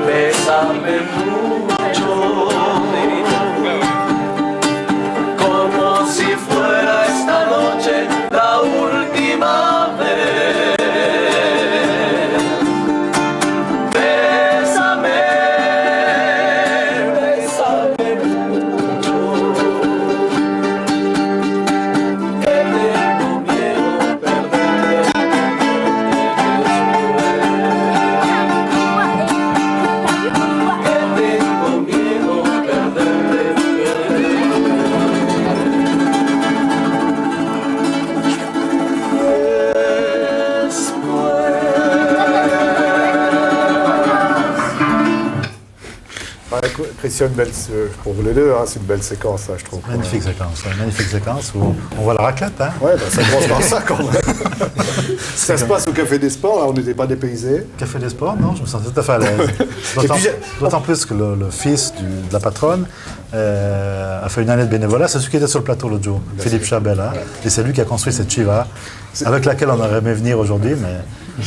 Speaker 8: bésame mucho, como si fuera esta noche la última vez. Bésame, bésame mucho, que tengo miedo perderte después. Que tengo miedo perderte
Speaker 1: Christian, pour vous les deux, hein, c'est une belle séquence, ça, je trouve.
Speaker 3: Magnifique séquence où on voit la raclette. Hein.
Speaker 1: Ouais, bah, ça commence par ça quand même. Ça se passe au Café des Sports, là, on n'était pas dépaysés.
Speaker 3: Café des Sports, non, je me sens tout à fait à l'aise. D'autant plus que le fils de la patronne a fait une année de bénévolat. C'est celui qui était sur le plateau l'autre jour, Philippe Chabella. Et c'est lui qui a construit cette Chiva, avec laquelle on aurait aimé venir aujourd'hui, mais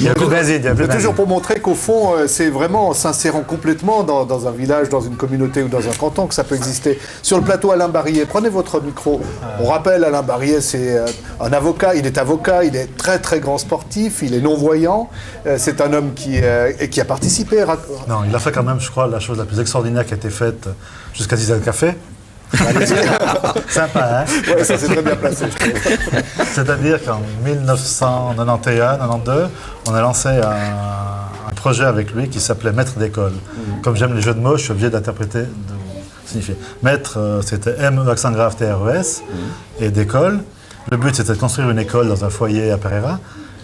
Speaker 3: il y a plus de benzine.
Speaker 1: Mais toujours pour montrer qu'au fond, c'est vraiment en s'insérant complètement dans un village, dans une communauté ou dans un canton que ça peut exister. Sur le plateau, Alain Barillet, prenez votre micro. On rappelle, Alain Barillet, c'est un avocat, il est très très grand sportif, il est non-voyant. C'est un homme qui a participé.
Speaker 3: Non, il a fait quand même, je crois, la chose la plus extraordinaire qui a été faite jusqu'à 10 heures de café. Sympa, hein?
Speaker 1: Ouais, ça c'est très bien placé, je trouve.
Speaker 3: C'est-à-dire qu'en 1991-92, on a lancé un projet avec lui qui s'appelait Maître d'école. Comme j'aime les jeux de mots, je suis obligé d'interpréter, de signifier. Maître, c'était M, accent grave, T-R-E-S, et d'école. Le but, c'était de construire une école dans un foyer à Pereira.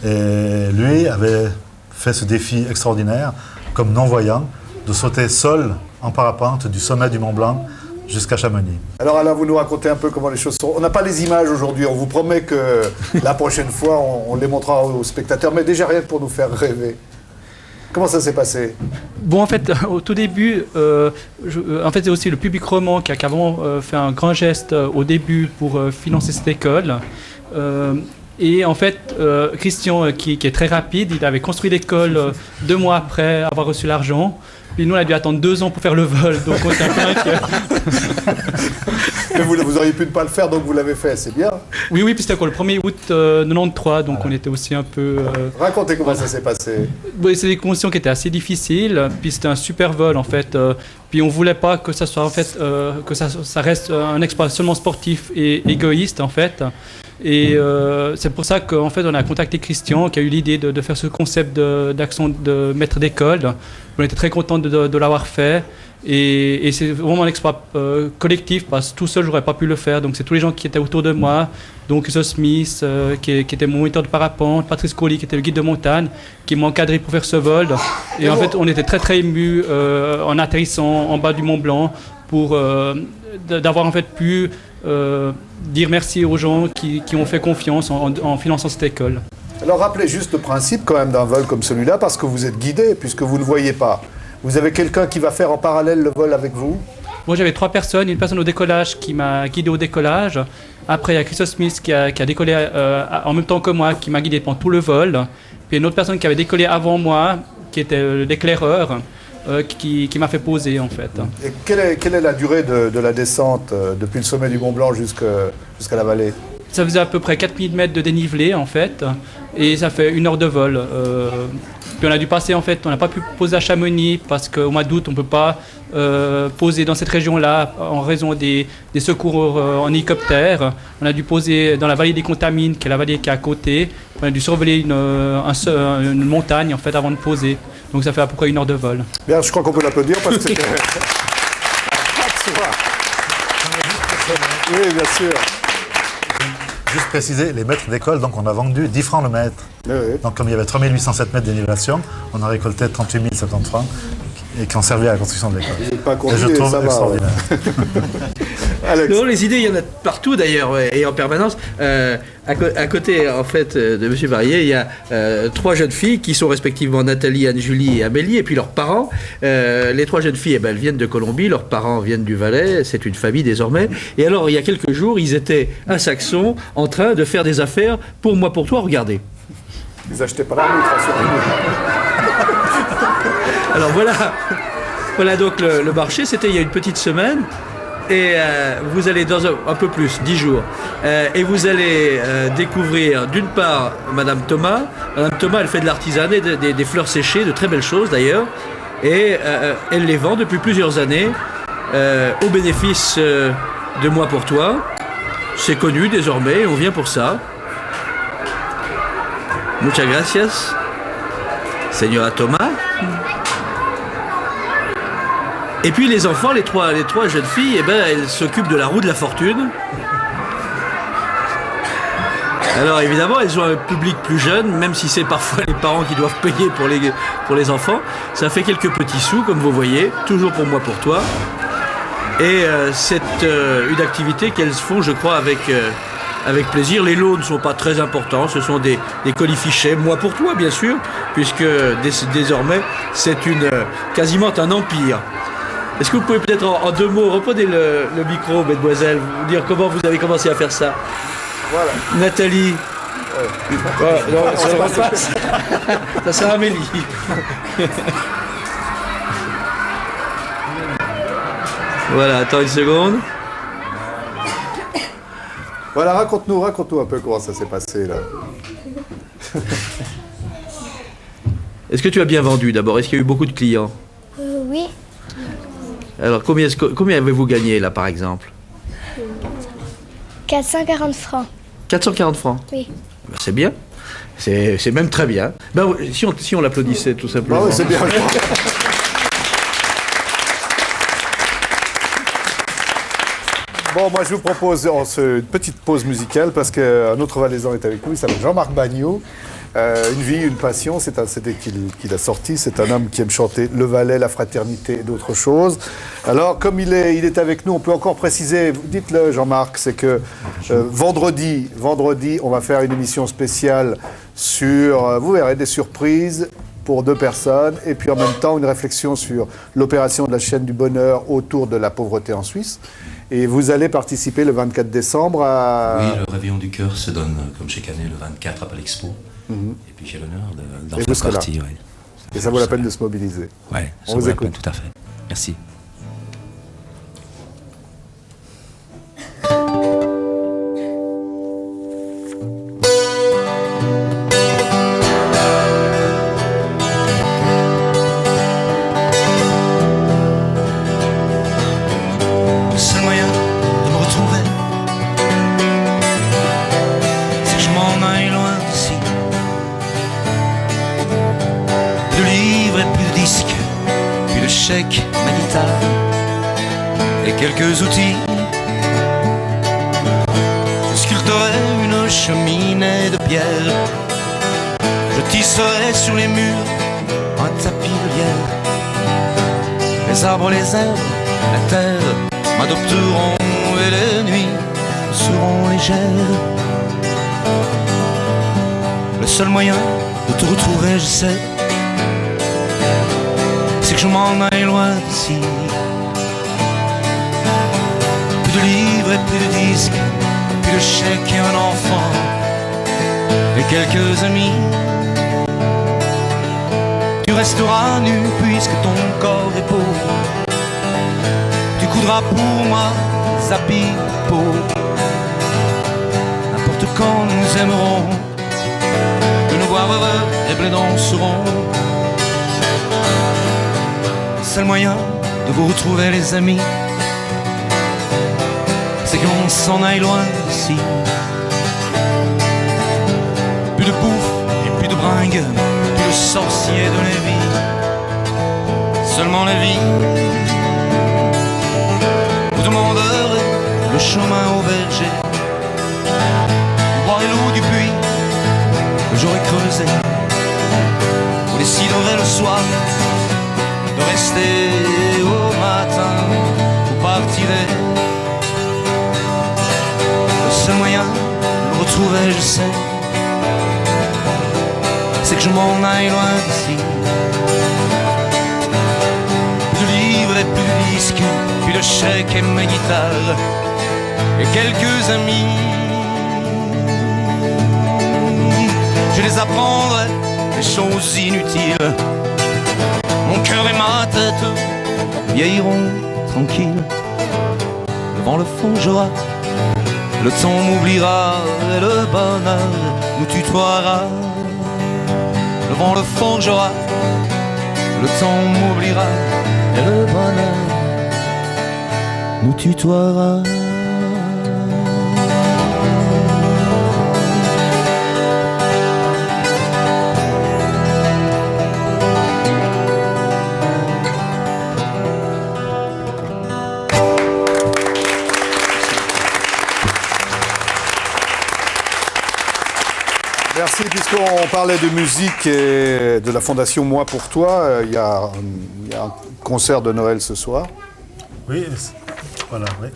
Speaker 3: Et lui avait fait ce défi extraordinaire, comme non-voyant, de sauter seul en parapente du sommet du Mont Blanc jusqu'à Chamonix.
Speaker 1: Alors Alain, vous nous racontez un peu comment les choses sont. On n'a pas les images aujourd'hui, on vous promet que la prochaine fois, on les montrera aux spectateurs, mais déjà rien que pour nous faire rêver. Comment ça s'est passé?
Speaker 9: Bon, en fait, au tout début, c'est aussi le public roman qui a vraiment fait un grand geste au début pour financer cette école. Et en fait, Christian, qui est très rapide, il avait construit l'école 2 mois après avoir reçu l'argent. Puis nous, on a dû attendre 2 ans pour faire le vol, donc on était un peu inquiets.
Speaker 1: Mais vous auriez pu ne pas le faire, donc vous l'avez fait, c'est bien.
Speaker 9: Oui, puis c'était le 1er août 93, donc on était aussi un peu...
Speaker 1: Racontez comment ça s'est passé.
Speaker 9: C'est des conditions qui étaient assez difficiles, puis c'était un super vol en fait. Puis on ne voulait pas que ça soit en fait, que ça reste un exploit seulement sportif et égoïste en fait. Et c'est pour ça qu'en fait on a contacté Christian qui a eu l'idée de faire ce concept d'action de maître d'école. On était très contents de l'avoir fait et c'est vraiment un exploit collectif parce que tout seul j'aurais pas pu le faire. Donc c'est tous les gens qui étaient autour de moi, donc The Smith qui était mon moniteur de parapente, Patrice Colli qui était le guide de montagne, qui m'a encadré pour faire ce vol. Et en fait on était très très émus en atterrissant en bas du Mont Blanc pour d'avoir en fait pu dire merci aux gens qui ont fait confiance en finançant cette école.
Speaker 1: Alors rappelez juste le principe quand même d'un vol comme celui-là, parce que vous êtes guidé, puisque vous ne voyez pas. Vous avez quelqu'un qui va faire en parallèle le vol avec vous?
Speaker 9: Moi j'avais 3 personnes, une personne au décollage qui m'a guidé au décollage. Après il y a Christophe Smith qui a décollé en même temps que moi, qui m'a guidé pendant tout le vol. Puis une autre personne qui avait décollé avant moi, qui était l'éclaireur. Qui m'a fait poser en fait.
Speaker 1: Et quelle est la durée de la descente depuis le sommet du Mont Blanc jusqu'à la vallée?
Speaker 9: Ça faisait à peu près 4000 mètres de dénivelé en fait, et ça fait 1 heure de vol. Puis on a dû passer en fait, on n'a pas pu poser à Chamonix parce qu'au mois d'août on ne peut pas poser dans cette région-là en raison des secours en hélicoptère. On a dû poser dans la vallée des Contamines, qui est la vallée qui est à côté. On a dû survoler une montagne en fait avant de poser. Donc ça fait à peu près 1 heure de vol.
Speaker 1: Bien, je crois qu'on peut l'applaudir parce que c'était... Oui, bien sûr.
Speaker 3: Juste préciser, les maîtres d'école, donc on a vendu 10 francs le mètre.
Speaker 1: Oui.
Speaker 3: Donc comme il y avait 3807 mètres d'élévation, on a récolté 38 070 francs. et qui ont servi à la construction de l'école.
Speaker 1: Vous n'êtes pas
Speaker 3: Et je
Speaker 1: conviés,
Speaker 3: trouve
Speaker 1: ça va.
Speaker 3: extraordinaire.
Speaker 1: Alex.
Speaker 2: Non, les idées, il y en a partout d'ailleurs, ouais, et en permanence. À côté, en fait, de M. Varier, il y a 3 jeunes filles qui sont respectivement Nathalie, Anne-Julie et Amélie, et puis leurs parents. Les 3 jeunes filles, elles viennent de Colombie, leurs parents viennent du Valais, c'est une famille désormais. Et alors, il y a quelques jours, ils étaient à Saxon en train de faire des affaires pour moi, pour toi, regardez.
Speaker 1: Ils achetaient pas la montre,
Speaker 2: Alors voilà donc le marché, c'était il y a une petite semaine. Et vous allez dans un peu plus, 10 jours, et vous allez découvrir d'une part Madame Thomas. Madame Thomas, elle fait de l'artisanat, des fleurs séchées, de très belles choses d'ailleurs, et elle les vend depuis plusieurs années au bénéfice de Moi pour toi. C'est connu désormais, on vient pour ça. Muchas gracias, Señora Thomas. Et puis les enfants, les trois jeunes filles, elles s'occupent de la roue de la fortune. Alors évidemment, elles ont un public plus jeune, même si c'est parfois les parents qui doivent payer pour les enfants. Ça fait quelques petits sous, comme vous voyez, toujours pour moi, pour toi. Et c'est une activité qu'elles font, je crois, avec plaisir. Les lots ne sont pas très importants, ce sont des colifichets, moi pour toi bien sûr, puisque désormais c'est quasiment un empire. Est-ce que vous pouvez peut-être en 2 mots, reprenez le micro, mademoiselle, vous dire comment vous avez commencé à faire ça?
Speaker 1: Voilà.
Speaker 2: Nathalie. Non, ça ne va pas. Ça sera Amélie. Voilà, attends une seconde.
Speaker 1: Voilà, raconte-nous un peu comment ça s'est passé là.
Speaker 2: Est-ce que tu as bien vendu d'abord? Est-ce qu'il y a eu beaucoup de clients?
Speaker 10: Oui.
Speaker 2: Alors, combien avez-vous gagné, là, par exemple?
Speaker 10: 440 francs.
Speaker 2: 440 francs?
Speaker 10: Oui.
Speaker 2: Ben, c'est bien. C'est même très bien. Ben, si on l'applaudissait, tout simplement.
Speaker 1: Ah ouais, c'est bien. Bon, moi, je vous propose une petite pause musicale parce qu'un autre Valaisan est avec nous. Il s'appelle Jean-Marc Bagnot. Une vie, une passion, c'est un CD qu'il a sorti. C'est un homme qui aime chanter le Valais, la fraternité et d'autres choses. Alors, comme il est avec nous, on peut encore préciser, dites-le Jean-Marc, c'est que vendredi, on va faire une émission spéciale sur, vous verrez, des surprises pour 2 personnes, et puis en même temps une réflexion sur l'opération de la chaîne du bonheur autour de la pauvreté en Suisse. Et vous allez participer le 24 décembre à...
Speaker 11: Oui, le réveillon du cœur se donne, comme chaque année, le 24 après l'Expo. Et puis j'ai l'honneur d'en faire partie. Ouais.
Speaker 1: Et ça vaut la peine de se mobiliser.
Speaker 11: Oui, ça vaut la peine, tout à fait. Merci.
Speaker 12: Le seul moyen de me retrouver, c'est que je m'en aille loin d'ici. Plus de livres et plus de disques, plus de chèques, ma guitare et quelques outils. Je sculpterai une cheminée de pierre, je tisserai sur les murs un tapis de lierre. Les arbres, les herbes, la terre m'adopteront et les nuits seront légères. Le seul moyen de te retrouver, je sais, c'est que je m'en aille loin d'ici. Plus de livres et plus de disques, plus de chèques et un enfant et quelques amis. Tu resteras nu puisque ton corps est pauvre. Tu coudras pour moi des habits beaux. N'importe quand nous aimerons, de nous voir heureux et bleus danseront. Seul moyen de vous retrouver les amis, c'est qu'on s'en aille loin d'ici. Plus de bouffe et plus de bringues, plus de sorciers de la vie. Seulement la vie. Vous demanderez le chemin au verger. Vous boirez l'eau du puits que j'aurais creusé. Vous déciderez le soir de rester retrouver, je sais, c'est que je m'en aille loin d'ici. De livres et plus de disques, puis de chèques et mes guitares, et quelques amis. Je les apprendrai des choses inutiles. Mon cœur et ma tête vieilliront tranquilles. Devant le forgerat, le temps m'oubliera et le bonheur nous tutoiera. Devant le forgerat, le temps m'oubliera et le bonheur nous tutoiera.
Speaker 1: Merci, puisqu'on parlait de musique et de la fondation Moi pour toi, il y a un concert de Noël ce soir.
Speaker 3: Oui, voilà, oui.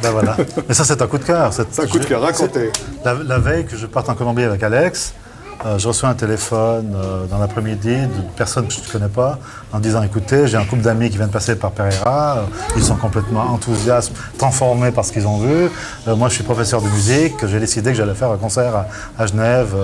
Speaker 3: Ben voilà. Mais ça, c'est un coup de cœur.
Speaker 1: C'est un coup de cœur, racontez.
Speaker 3: La veille que je parte en Colombie avec Alex, je reçois un téléphone dans l'après-midi d'une personne que je ne connais pas en disant écoutez, j'ai un couple d'amis qui viennent passer par Pereira, ils sont complètement enthousiastes, transformés par ce qu'ils ont vu. Moi, je suis professeur de musique, j'ai décidé que j'allais faire un concert à Genève.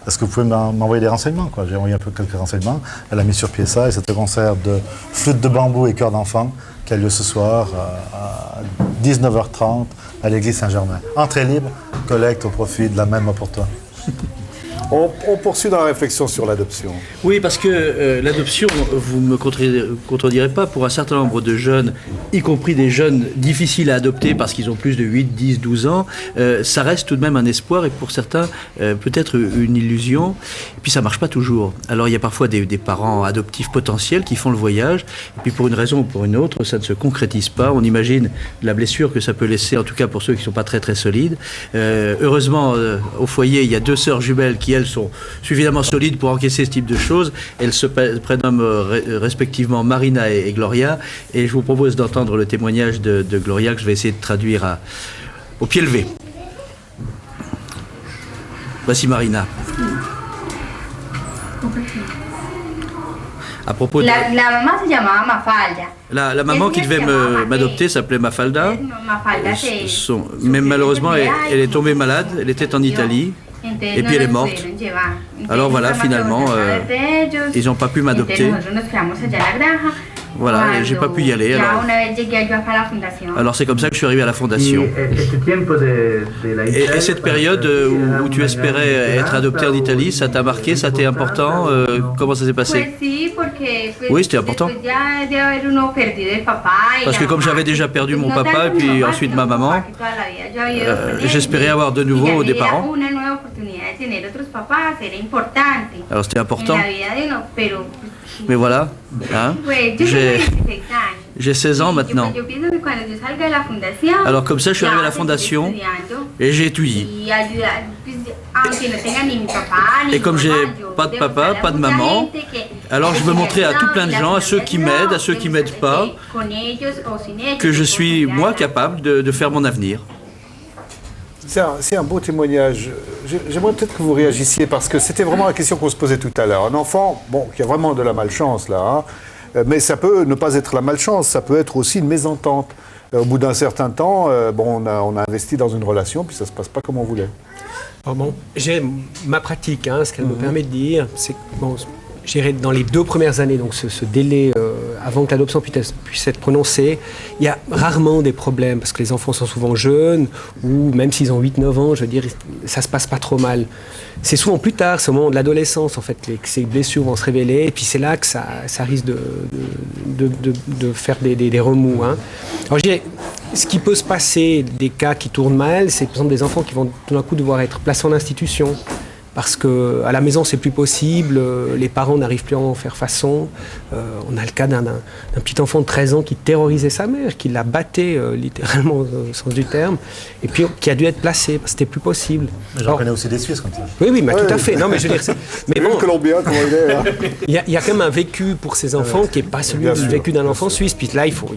Speaker 3: Est-ce que vous pouvez m'envoyer des renseignements quoi? J'ai envoyé un peu quelques renseignements. Elle a mis sur pied ça et c'est un concert de flûte de bambou et chœur d'enfant qui a lieu ce soir à 19h30 à l'église Saint-Germain. Entrée libre, collecte au profit de la même pour toi.
Speaker 1: On poursuit dans la réflexion sur l'adoption.
Speaker 2: Oui, parce que l'adoption, vous ne me contredirez pas, pour un certain nombre de jeunes, y compris des jeunes difficiles à adopter parce qu'ils ont plus de 8, 10, 12 ans, ça reste tout de même un espoir et pour certains, peut-être une illusion. Et puis ça ne marche pas toujours. Alors il y a parfois des parents adoptifs potentiels qui font le voyage, et puis pour une raison ou pour une autre, ça ne se concrétise pas. On imagine la blessure que ça peut laisser, en tout cas pour ceux qui ne sont pas très très solides. Heureusement, au foyer, il y a 2 sœurs jumelles qui, elles, sont suffisamment solides pour encaisser ce type de choses. Elles se prénomment respectivement Marina et Gloria. Et je vous propose d'entendre le témoignage de Gloria que je vais essayer de traduire au pied levé. Voici Marina. À propos de...
Speaker 10: La maman se llamaba Mafalda.
Speaker 2: La maman qui devait m'adopter s'appelait Mafalda.
Speaker 10: Mafalda
Speaker 2: mais malheureusement, elle est tombée malade. Elle était en Italie. Et puis elle est morte. Alors voilà, finalement, ils n'ont pas pu m'adopter. Voilà, j'ai pas pu y aller. Alors c'est comme ça que je suis arrivé à la fondation. Et cette période où tu espérais être adopté en Italie, ça t'a marqué, ça t'est important? Comment ça s'est passé? Oui, c'était important. Parce que comme j'avais déjà perdu mon papa et puis ensuite ma maman, j'espérais avoir de nouveau des parents. Alors c'était important. Mais voilà, hein, j'ai 16 ans maintenant. Alors comme ça, je suis arrivé à la fondation et j'ai étudié. Et comme j'ai pas de papa, pas de maman, alors je veux montrer à tout plein de gens, à ceux qui m'aident, à ceux qui m'aident pas, que je suis, moi, capable de faire mon avenir.
Speaker 1: C'est un beau témoignage. J'aimerais peut-être que vous réagissiez parce que c'était vraiment la question qu'on se posait tout à l'heure. Un enfant, bon, qui a vraiment de la malchance là, hein, mais ça peut ne pas être la malchance, ça peut être aussi une mésentente. Au bout d'un certain temps, bon, on a investi dans une relation, puis ça se passe pas comme on voulait.
Speaker 5: Oh bon, j'ai ma pratique, hein, ce qu'elle me permet de dire, c'est que bon, j'irai dans les 2 premières années, donc ce délai avant que l'adoption puisse être prononcée, il y a rarement des problèmes parce que les enfants sont souvent jeunes ou même s'ils ont 8-9 ans, je veux dire, ça se passe pas trop mal. C'est souvent plus tard, c'est au moment de l'adolescence en fait, que ces blessures vont se révéler et puis c'est là que ça risque de faire des remous. Hein. Alors je dirais, ce qui peut se passer, des cas qui tournent mal, c'est par exemple des enfants qui vont tout d'un coup devoir être placés en institution. Parce qu'à la maison, c'est plus possible, les parents n'arrivent plus à en faire façon. On a le cas d'un petit enfant de 13 ans qui terrorisait sa mère, qui la battait littéralement au sens du terme, et puis qui a dû être placé, parce que c'était plus possible.
Speaker 3: J'en connais aussi des Suisses comme ça.
Speaker 5: Oui, mais tout à fait. Non, mais je veux dire, mais bon,
Speaker 1: Colombien, comment il est, hein.
Speaker 5: Il y a quand même un vécu pour ces enfants qui n'est pas celui du vécu d'un enfant suisse. Puis là, il faut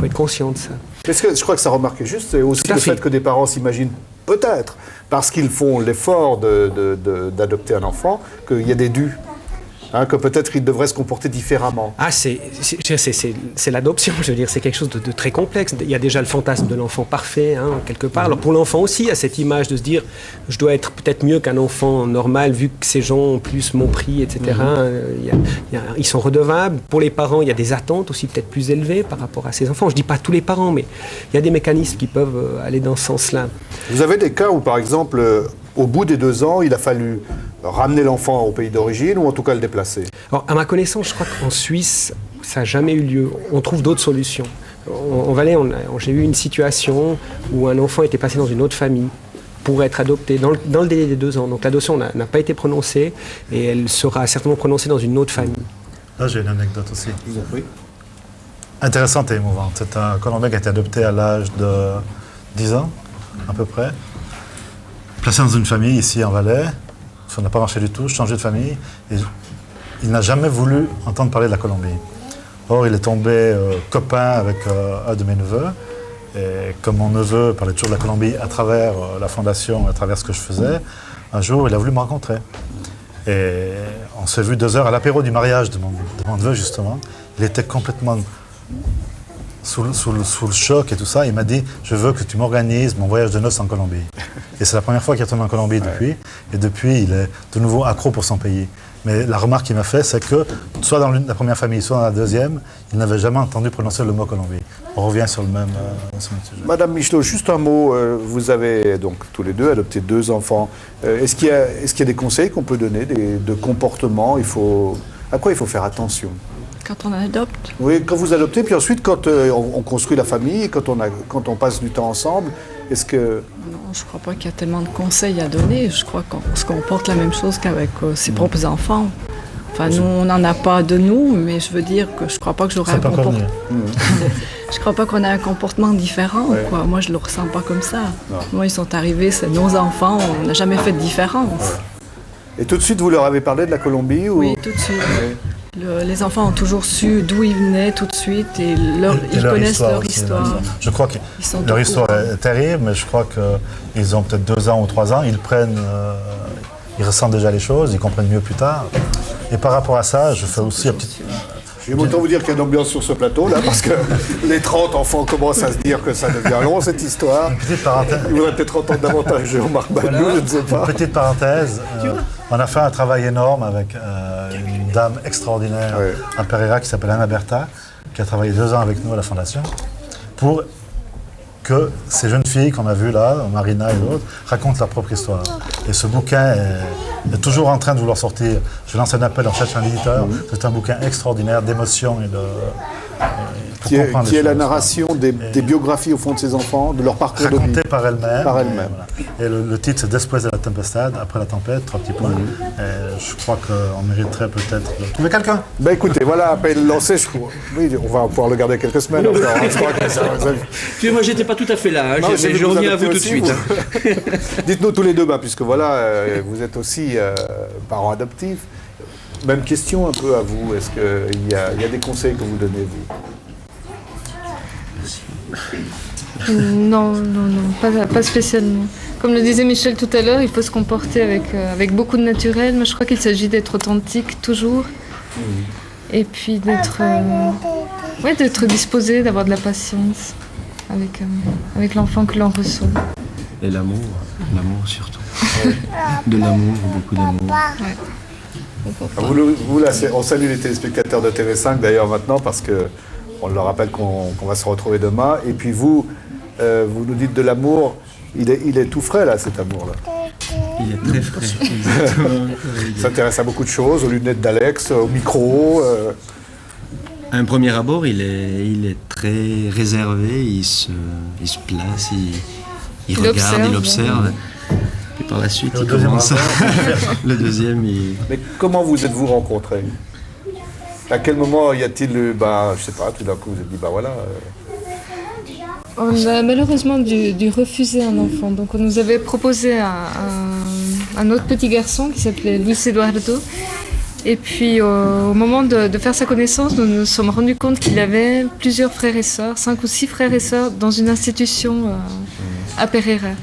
Speaker 5: être conscient de ça.
Speaker 1: Est-ce que je crois que ça remarque juste, c'est aussi le fait que des parents s'imaginent peut-être, parce qu'ils font l'effort d'adopter un enfant, qu'il y a des dus. Hein, que peut-être ils devraient se comporter différemment.
Speaker 5: Ah, c'est l'adoption, je veux dire, c'est quelque chose de très complexe. Il y a déjà le fantasme de l'enfant parfait, hein, quelque part. Alors pour l'enfant aussi, il y a cette image de se dire, je dois être peut-être mieux qu'un enfant normal, vu que ces gens, en plus, m'ont pris, etc. Ils sont redevables. Pour les parents, il y a des attentes aussi peut-être plus élevées par rapport à ces enfants. Je ne dis pas tous les parents, mais il y a des mécanismes qui peuvent aller dans ce sens-là.
Speaker 1: Vous avez des cas où, par exemple, au bout des 2 ans, il a fallu ramener l'enfant au pays d'origine ou en tout cas le déplacer?
Speaker 5: Alors, à ma connaissance, je crois qu'en Suisse, ça n'a jamais eu lieu. On trouve d'autres solutions. En Valais, j'ai eu une situation où un enfant était placé dans une autre famille pour être adopté dans le délai des 2 ans. Donc l'adoption n'a pas été prononcée et elle sera certainement prononcée dans une autre famille.
Speaker 3: Là, j'ai une anecdote aussi.
Speaker 1: Je vous en prie.
Speaker 3: Intéressante et émouvante. C'est un Colombien qui a été adopté à l'âge de 10 ans, à peu près. Placé dans une famille ici en Valais. Ça n'a pas marché du tout, changé de famille. Et il n'a jamais voulu entendre parler de la Colombie. Or, il est tombé copain avec un de mes neveux. Et comme mon neveu parlait toujours de la Colombie à travers la fondation, à travers ce que je faisais, un jour, il a voulu me rencontrer. Et on s'est vu 2 heures à l'apéro du mariage de mon neveu, justement. Il était complètement sous le choc et tout ça. Il m'a dit, je veux que tu m'organises mon voyage de noces en Colombie. Et c'est la première fois qu'il retourne en Colombie depuis. Et depuis, il est de nouveau accro pour son pays. Mais la remarque qu'il m'a fait, c'est que, soit dans la première famille, soit dans la deuxième, il n'avait jamais entendu prononcer le mot Colombie. On revient sur le même sujet.
Speaker 1: Madame Michelot, juste un mot. Vous avez donc tous les deux adopté 2 enfants. Est-ce qu'il y a des conseils qu'on peut donner, de comportement? À quoi il faut faire attention?
Speaker 13: Quand on adopte?
Speaker 1: Oui, quand vous adoptez, puis ensuite quand on construit la famille, quand on passe du temps ensemble, est-ce que...
Speaker 13: Non, je ne crois pas qu'il y a tellement de conseils à donner. Je crois qu'on se comporte la même chose qu'avec ses propres enfants. Enfin, nous, on n'en a pas de nous, mais je veux dire que je ne crois pas que j'aurais un comportement... Je crois pas qu'on a un comportement différent, quoi. Moi, je ne le ressens pas comme ça. Non. Moi, ils sont arrivés, c'est nos enfants, on n'a jamais fait de différence.
Speaker 1: Ouais. Et tout de suite, vous leur avez parlé de la Colombie ou...
Speaker 13: Oui, tout de suite. Les enfants ont toujours su d'où ils venaient tout de suite et ils connaissent leur histoire.
Speaker 3: Je crois que leur histoire est terrible, mais je crois qu'ils ont peut-être 2 ans ou 3 ans, ils ressentent déjà les choses, ils comprennent mieux plus tard. Et par rapport à ça, je fais aussi un petit...
Speaker 1: J'ai autant vous dire qu'il y a une ambiance sur ce plateau, là, parce que les 30 enfants commencent à se dire que ça devient long, cette histoire.
Speaker 3: Une petite parenthèse.
Speaker 1: Il faudrait peut-être entendre davantage Jean-Marc Bagnou, je ne sais pas.
Speaker 3: Une petite parenthèse. On a fait un travail énorme avec une dame extraordinaire à Pereira qui s'appelle Anna Berta, qui a travaillé 2 ans avec nous à la Fondation, pour que ces jeunes filles qu'on a vues là, Marina et d'autres, racontent leur propre histoire. Et ce bouquin est toujours en train de vouloir sortir. Je lance un appel, on cherche un éditeur. C'est un bouquin extraordinaire d'émotion et de...
Speaker 1: Qui est la narration des biographies au fond de ces enfants, de leur parcours de vie.
Speaker 3: Racontées par elles-mêmes.
Speaker 1: Par elles-mêmes.
Speaker 3: Voilà. Et le titre c'est Después de la tempestad, après la tempête, 3 petits points. Et je crois qu'on mériterait peut-être de trouver quelqu'un.
Speaker 1: Ben écoutez, voilà, appel lancé. Oui, on va pouvoir le garder quelques semaines encore.
Speaker 2: Puis moi, j'étais pas tout à fait là. Hein. Je reviens à vous tout de suite.
Speaker 1: Dites-nous tous les deux, puisque voilà, vous êtes aussi parents adoptifs. Même question un peu à vous. Est-ce qu'il y a des conseils que vous donnez, vous?
Speaker 4: Non, pas spécialement. Comme le disait Michel tout à l'heure, il faut se comporter avec beaucoup de naturel, mais je crois qu'il s'agit d'être authentique toujours. Et puis d'être disposé, d'avoir de la patience avec l'enfant que l'on reçoit.
Speaker 14: Et l'amour surtout. De l'amour, beaucoup d'amour.
Speaker 1: Vous là, on salue les téléspectateurs de TV5 d'ailleurs maintenant parce qu'on leur rappelle qu'on va se retrouver demain. Et puis vous nous dites de l'amour, il est tout frais là, cet amour-là.
Speaker 14: Il est très frais.
Speaker 1: Il s'intéresse à beaucoup de choses, aux lunettes d'Alex, au micro.
Speaker 14: À un premier abord, il est très réservé, il se place, il regarde, il observe. Et par la suite, il commence. Le deuxième,
Speaker 1: Mais comment vous êtes-vous rencontrés? À quel moment y a-t-il eu, je sais pas, tout d'un coup vous vous êtes dit, voilà.
Speaker 4: On a malheureusement dû refuser un enfant. Donc on nous avait proposé un autre petit garçon qui s'appelait Luis Eduardo. Et puis au moment de faire sa connaissance, nous nous sommes rendus compte qu'il avait plusieurs frères et sœurs, 5 ou 6 frères et sœurs, dans une institution à Pereira.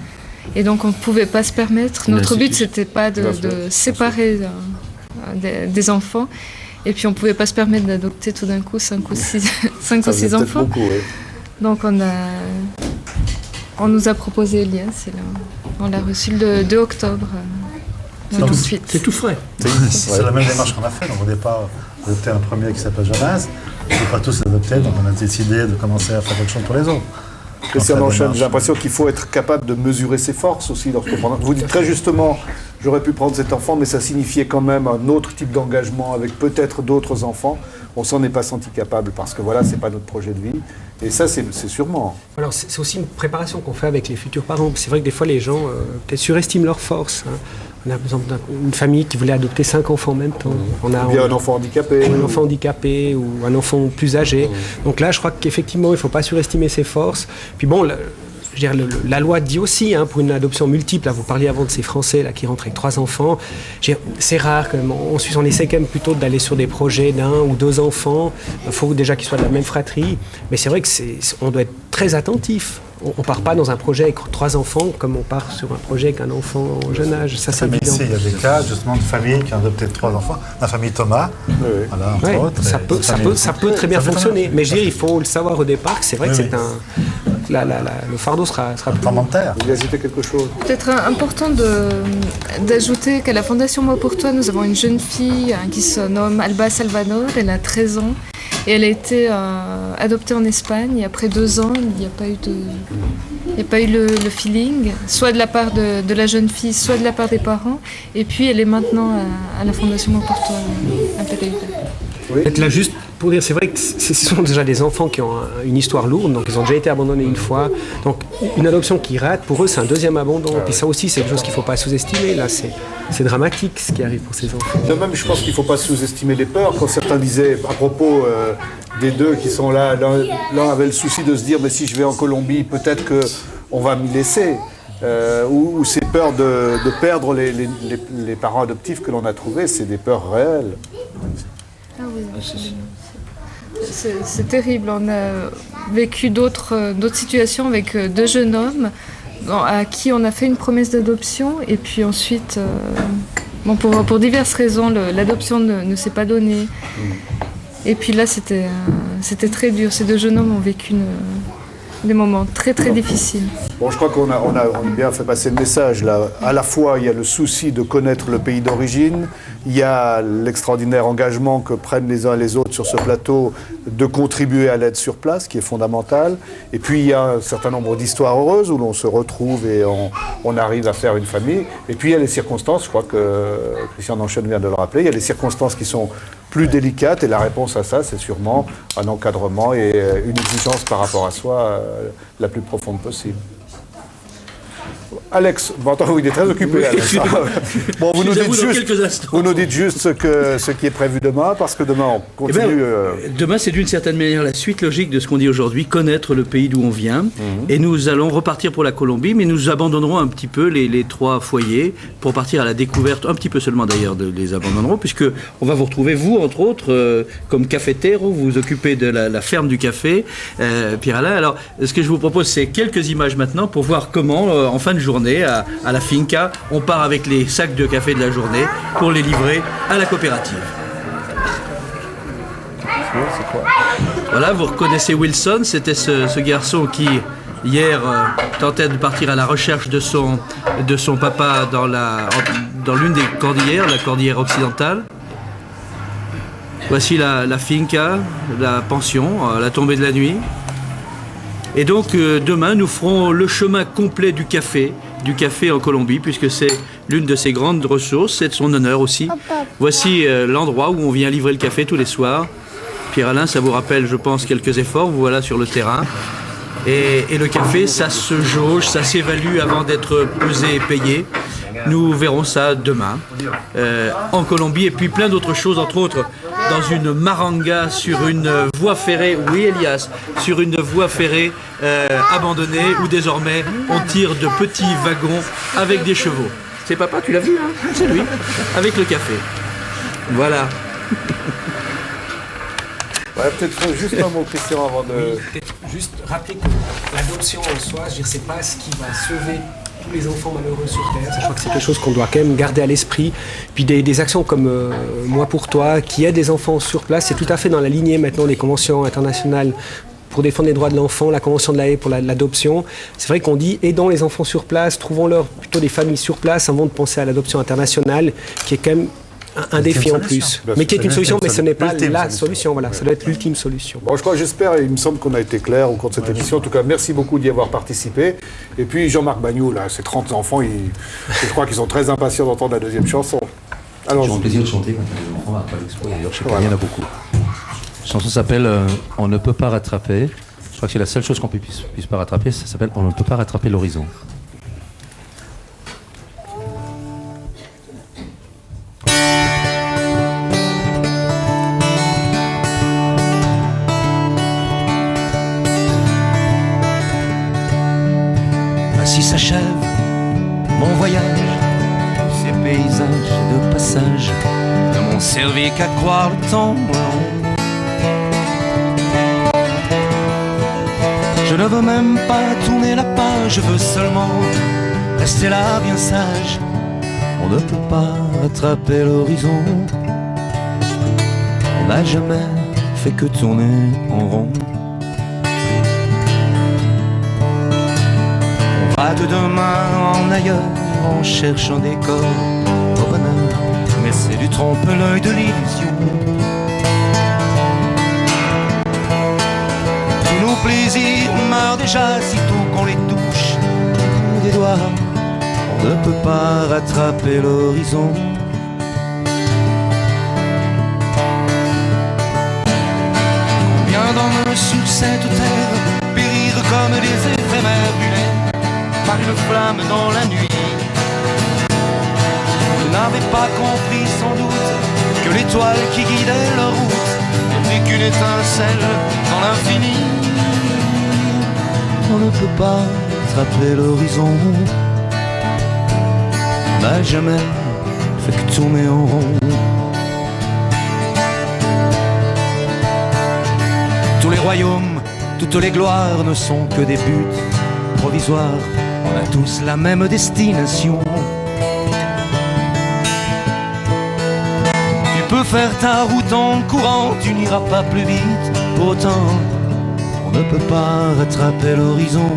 Speaker 4: Et donc on ne pouvait pas se permettre. Notre but, c'était pas de séparer des enfants. Et puis on ne pouvait pas se permettre d'adopter tout d'un coup 5 ou 6 enfants.
Speaker 1: Beaucoup, oui.
Speaker 4: Donc on nous a proposé Elias. Et là, on l'a reçu le 2 octobre 98.
Speaker 2: C'est tout frais.
Speaker 3: C'est la même démarche qu'on a fait. Donc au départ, on a adopté un premier qui s'appelle Jonas. On ne peut pas tous adopter, donc on a décidé de commencer à faire quelque chose pour les autres.
Speaker 1: Christian Enchaîne, j'ai l'impression qu'il faut être capable de mesurer ses forces aussi. Vous dites très justement, j'aurais pu prendre cet enfant, mais ça signifiait quand même un autre type d'engagement avec peut-être d'autres enfants. On s'en est pas senti capable parce que voilà, c'est pas notre projet de vie. Et ça, c'est sûrement.
Speaker 5: Alors c'est aussi une préparation qu'on fait avec les futurs parents. C'est vrai que des fois, les gens peut-être surestiment leurs forces. Hein. On a par exemple une famille qui voulait adopter 5 enfants en même temps.
Speaker 1: Ou bien un enfant handicapé.
Speaker 5: Un enfant handicapé ou un enfant plus âgé. Donc là, je crois qu'effectivement, il ne faut pas surestimer ses forces. Puis bon, je veux dire, la loi dit aussi, hein, pour une adoption multiple, là, vous parliez avant de ces Français là, qui rentrent avec 3 enfants, c'est rare quand même. En Suisse, on essaie quand même plutôt d'aller sur des projets d'1 ou 2 enfants. Il faut déjà qu'ils soient de la même fratrie. Mais c'est vrai qu'on doit être très attentif. On ne part pas dans un projet avec 3 enfants comme on part sur un projet avec un enfant en jeune âge. Ça, c'est évident.
Speaker 3: Ici, il y a des cas justement de familles qui ont adopté 3 enfants. La famille Thomas, voilà, entre autres.
Speaker 5: Ça peut très bien fonctionner. Mais je dis, il faut le savoir au départ que c'est vrai que c'est le fardeau sera plus
Speaker 3: commentaire.
Speaker 1: Vous voulez ajouter quelque chose?
Speaker 4: Peut-être important d'ajouter qu'à la Fondation Moi pour toi, nous avons une jeune fille qui se nomme Alba Salvador. Elle a 13 ans. Et elle a été adoptée en Espagne. Et après 2 ans, il n'y a pas eu le feeling, soit de la part de la jeune fille, soit de la part des parents. Et puis elle est maintenant à la Fondation Moi pour toi, à Pédagogie.
Speaker 5: Oui. Là, juste pour dire, c'est vrai que ce sont déjà des enfants qui ont une histoire lourde, donc ils ont déjà été abandonnés une fois. Donc une adoption qui rate, pour eux, c'est un deuxième abandon. Puis ça aussi, c'est quelque chose qu'il ne faut pas sous-estimer. Là, c'est dramatique ce qui arrive pour ces enfants.
Speaker 1: De même, je pense qu'il ne faut pas sous-estimer les peurs. Quand certains disaient, à propos des 2 qui sont là, l'un avait le souci de se dire, mais si je vais en Colombie, peut-être qu'on va m'y laisser. Ou ces peurs de perdre les parents adoptifs que l'on a trouvés, c'est des peurs réelles.
Speaker 4: Ah oui, c'est terrible. On a vécu d'autres situations avec 2 jeunes hommes à qui on a fait une promesse d'adoption et puis ensuite, pour diverses raisons, l'adoption ne s'est pas donnée. Et puis là, c'était très dur. Ces 2 jeunes hommes ont vécu des moments très très difficiles.
Speaker 1: Bon, je crois qu'on a bien fait passer le message là. À la fois, il y a le souci de connaître le pays d'origine, il y a l'extraordinaire engagement que prennent les uns et les autres sur ce plateau de contribuer à l'aide sur place, qui est fondamental. Et puis, il y a un certain nombre d'histoires heureuses où l'on se retrouve et on arrive à faire une famille. Et puis, il y a les circonstances, je crois que Christian Enchaîne vient de le rappeler, il y a les circonstances qui sont plus délicates et la réponse à ça, c'est sûrement un encadrement et une exigence par rapport à soi la plus profonde possible. Alex, bon, attends, il est très occupé. Alex. Bon, vous nous dites juste ce qui est prévu demain, parce que demain on continue.
Speaker 2: Demain, c'est d'une certaine manière la suite logique de ce qu'on dit aujourd'hui, connaître le pays d'où on vient. Et nous allons repartir pour la Colombie, mais nous abandonnerons un petit peu les 3 foyers pour partir à la découverte, un petit peu seulement d'ailleurs, les abandonnerons, puisque on va vous retrouver, vous, entre autres, comme cafetero, vous vous occupez de la ferme du café, Pierre-Alain. Alors, ce que je vous propose, c'est quelques images maintenant pour voir comment, en fin de journée, à la finca, on part avec les sacs de café de la journée pour les livrer à la coopérative. Voilà, vous reconnaissez Wilson, c'était ce garçon qui, hier, tentait de partir à la recherche de son papa dans l'une des cordillères, la cordillère occidentale. Voici la finca, la pension, à la tombée de la nuit. Et donc demain, nous ferons le chemin complet du café en Colombie, puisque c'est l'une de ses grandes ressources, c'est de son honneur aussi. Voici l'endroit où on vient livrer le café tous les soirs. Pierre-Alain, ça vous rappelle, je pense, quelques efforts, vous voilà sur le terrain. Et le café, ça se jauge, ça s'évalue avant d'être pesé et payé. Nous verrons ça demain en Colombie, et puis plein d'autres choses, entre autres dans une maranga sur une voie ferrée, oui Elias, sur une voie ferrée abandonnée où désormais on tire de petits wagons avec des chevaux. C'est papa, tu l'as vu, hein? C'est lui, avec le café. Voilà.
Speaker 1: Ouais, peut-être juste un mot, Christian, avant de...
Speaker 5: Peut-être juste rappeler que l'adoption en soi, je veux dire, c'est pas ce qui va sauver tous les enfants malheureux sur Terre. Ça, je crois que c'est quelque chose qu'on doit quand même garder à l'esprit. Puis des actions comme Moi pour toi, qui aident les enfants sur place, c'est tout à fait dans la lignée maintenant des conventions internationales pour défendre les droits de l'enfant, la Convention de la Haye pour l'adoption. C'est vrai qu'on dit aidons les enfants sur place, trouvons-leur plutôt des familles sur place avant de penser à l'adoption internationale, qui est quand même un défi en plus. Mais qui est une solution, mais ce n'est pas la solution. Voilà, ça doit être l'ultime solution.
Speaker 1: Bon, j'espère, il me semble qu'on a été clair au cours de cette émission. En tout cas, merci beaucoup d'y avoir participé. Et puis Jean-Marc Bagnoud, là, ces 30 enfants, je crois qu'ils sont très impatients d'entendre la deuxième chanson. Alors,
Speaker 11: j'ai le plaisir de chanter quand les enfants à l'expo. D'ailleurs, chaque année, il y en a beaucoup. La chanson s'appelle On ne peut pas rattraper. Je crois que c'est la seule chose qu'on puisse pas rattraper. Ça s'appelle On ne peut pas rattraper l'horizon.
Speaker 12: Ainsi s'achève mon voyage, ces paysages de passage ne m'ont servi qu'à croire le temps long. Je ne veux même pas tourner la page, je veux seulement rester là bien sage. On ne peut pas rattraper l'horizon, on n'a jamais fait que tourner en rond. On va de demain en ailleurs en cherchant des corps au bonheur, mais c'est du trompe-l'œil de l'illusion. Tous nos plaisirs meurent déjà sitôt qu'on les touche des doigts. On ne peut pas rattraper l'horizon. Combien d'hommes sur cette terre périrent comme des éphémères brûlés par une flamme dans la nuit. Ils n'avaient pas compris sans doute que l'étoile qui guidait leur route n'était qu'une étincelle dans l'infini. On ne peut pas rattraper l'horizon, on n'a jamais fait que tourner en rond. Tous les royaumes, toutes les gloires ne sont que des buts provisoires. On a tous la même destination. Tu peux faire ta route en courant, tu n'iras pas plus vite. Pourtant, on ne peut pas rattraper l'horizon.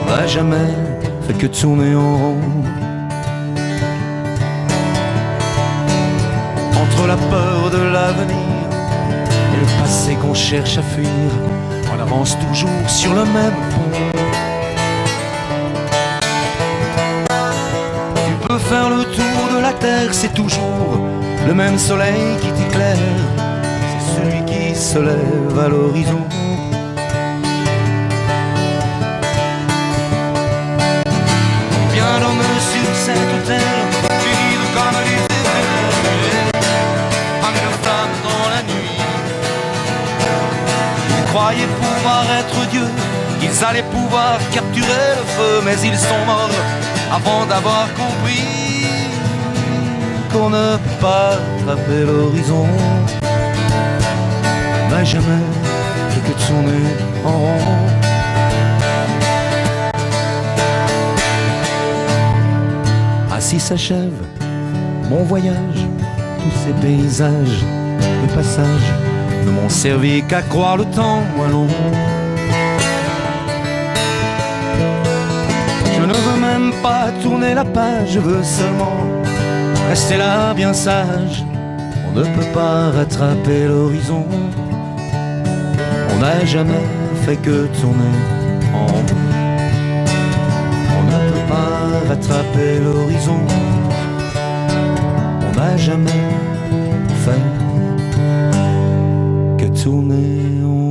Speaker 12: On n'a jamais fait que tourner en rond. Entre la peur de l'avenir et le passé qu'on cherche à fuir, on avance toujours sur le même pont. Tu peux faire le tour de la terre, c'est toujours le même soleil qui t'éclaire. C'est celui qui se lève à l'horizon. Combien d'hommes sur cette terre vivent comme les éphémères par une flamme dans la nuit. Ils croyaient pouvoir être Dieu, ils allaient pouvoir capturer le feu, mais ils sont morts avant d'avoir compris qu'on ne peut pas attraper l'horizon. On n'a jamais fait que tourner en rond. Ainsi s'achève mon voyage, tous ces paysages de passage ne m'ont servi qu'à croire le temps moins long. Je ne veux même pas tourner la page, je veux seulement rester là bien sage. On ne peut pas rattraper l'horizon, on n'a jamais fait que tourner en rond. On ne peut pas rattraper l'horizon, on n'a jamais fait que tourner en rond.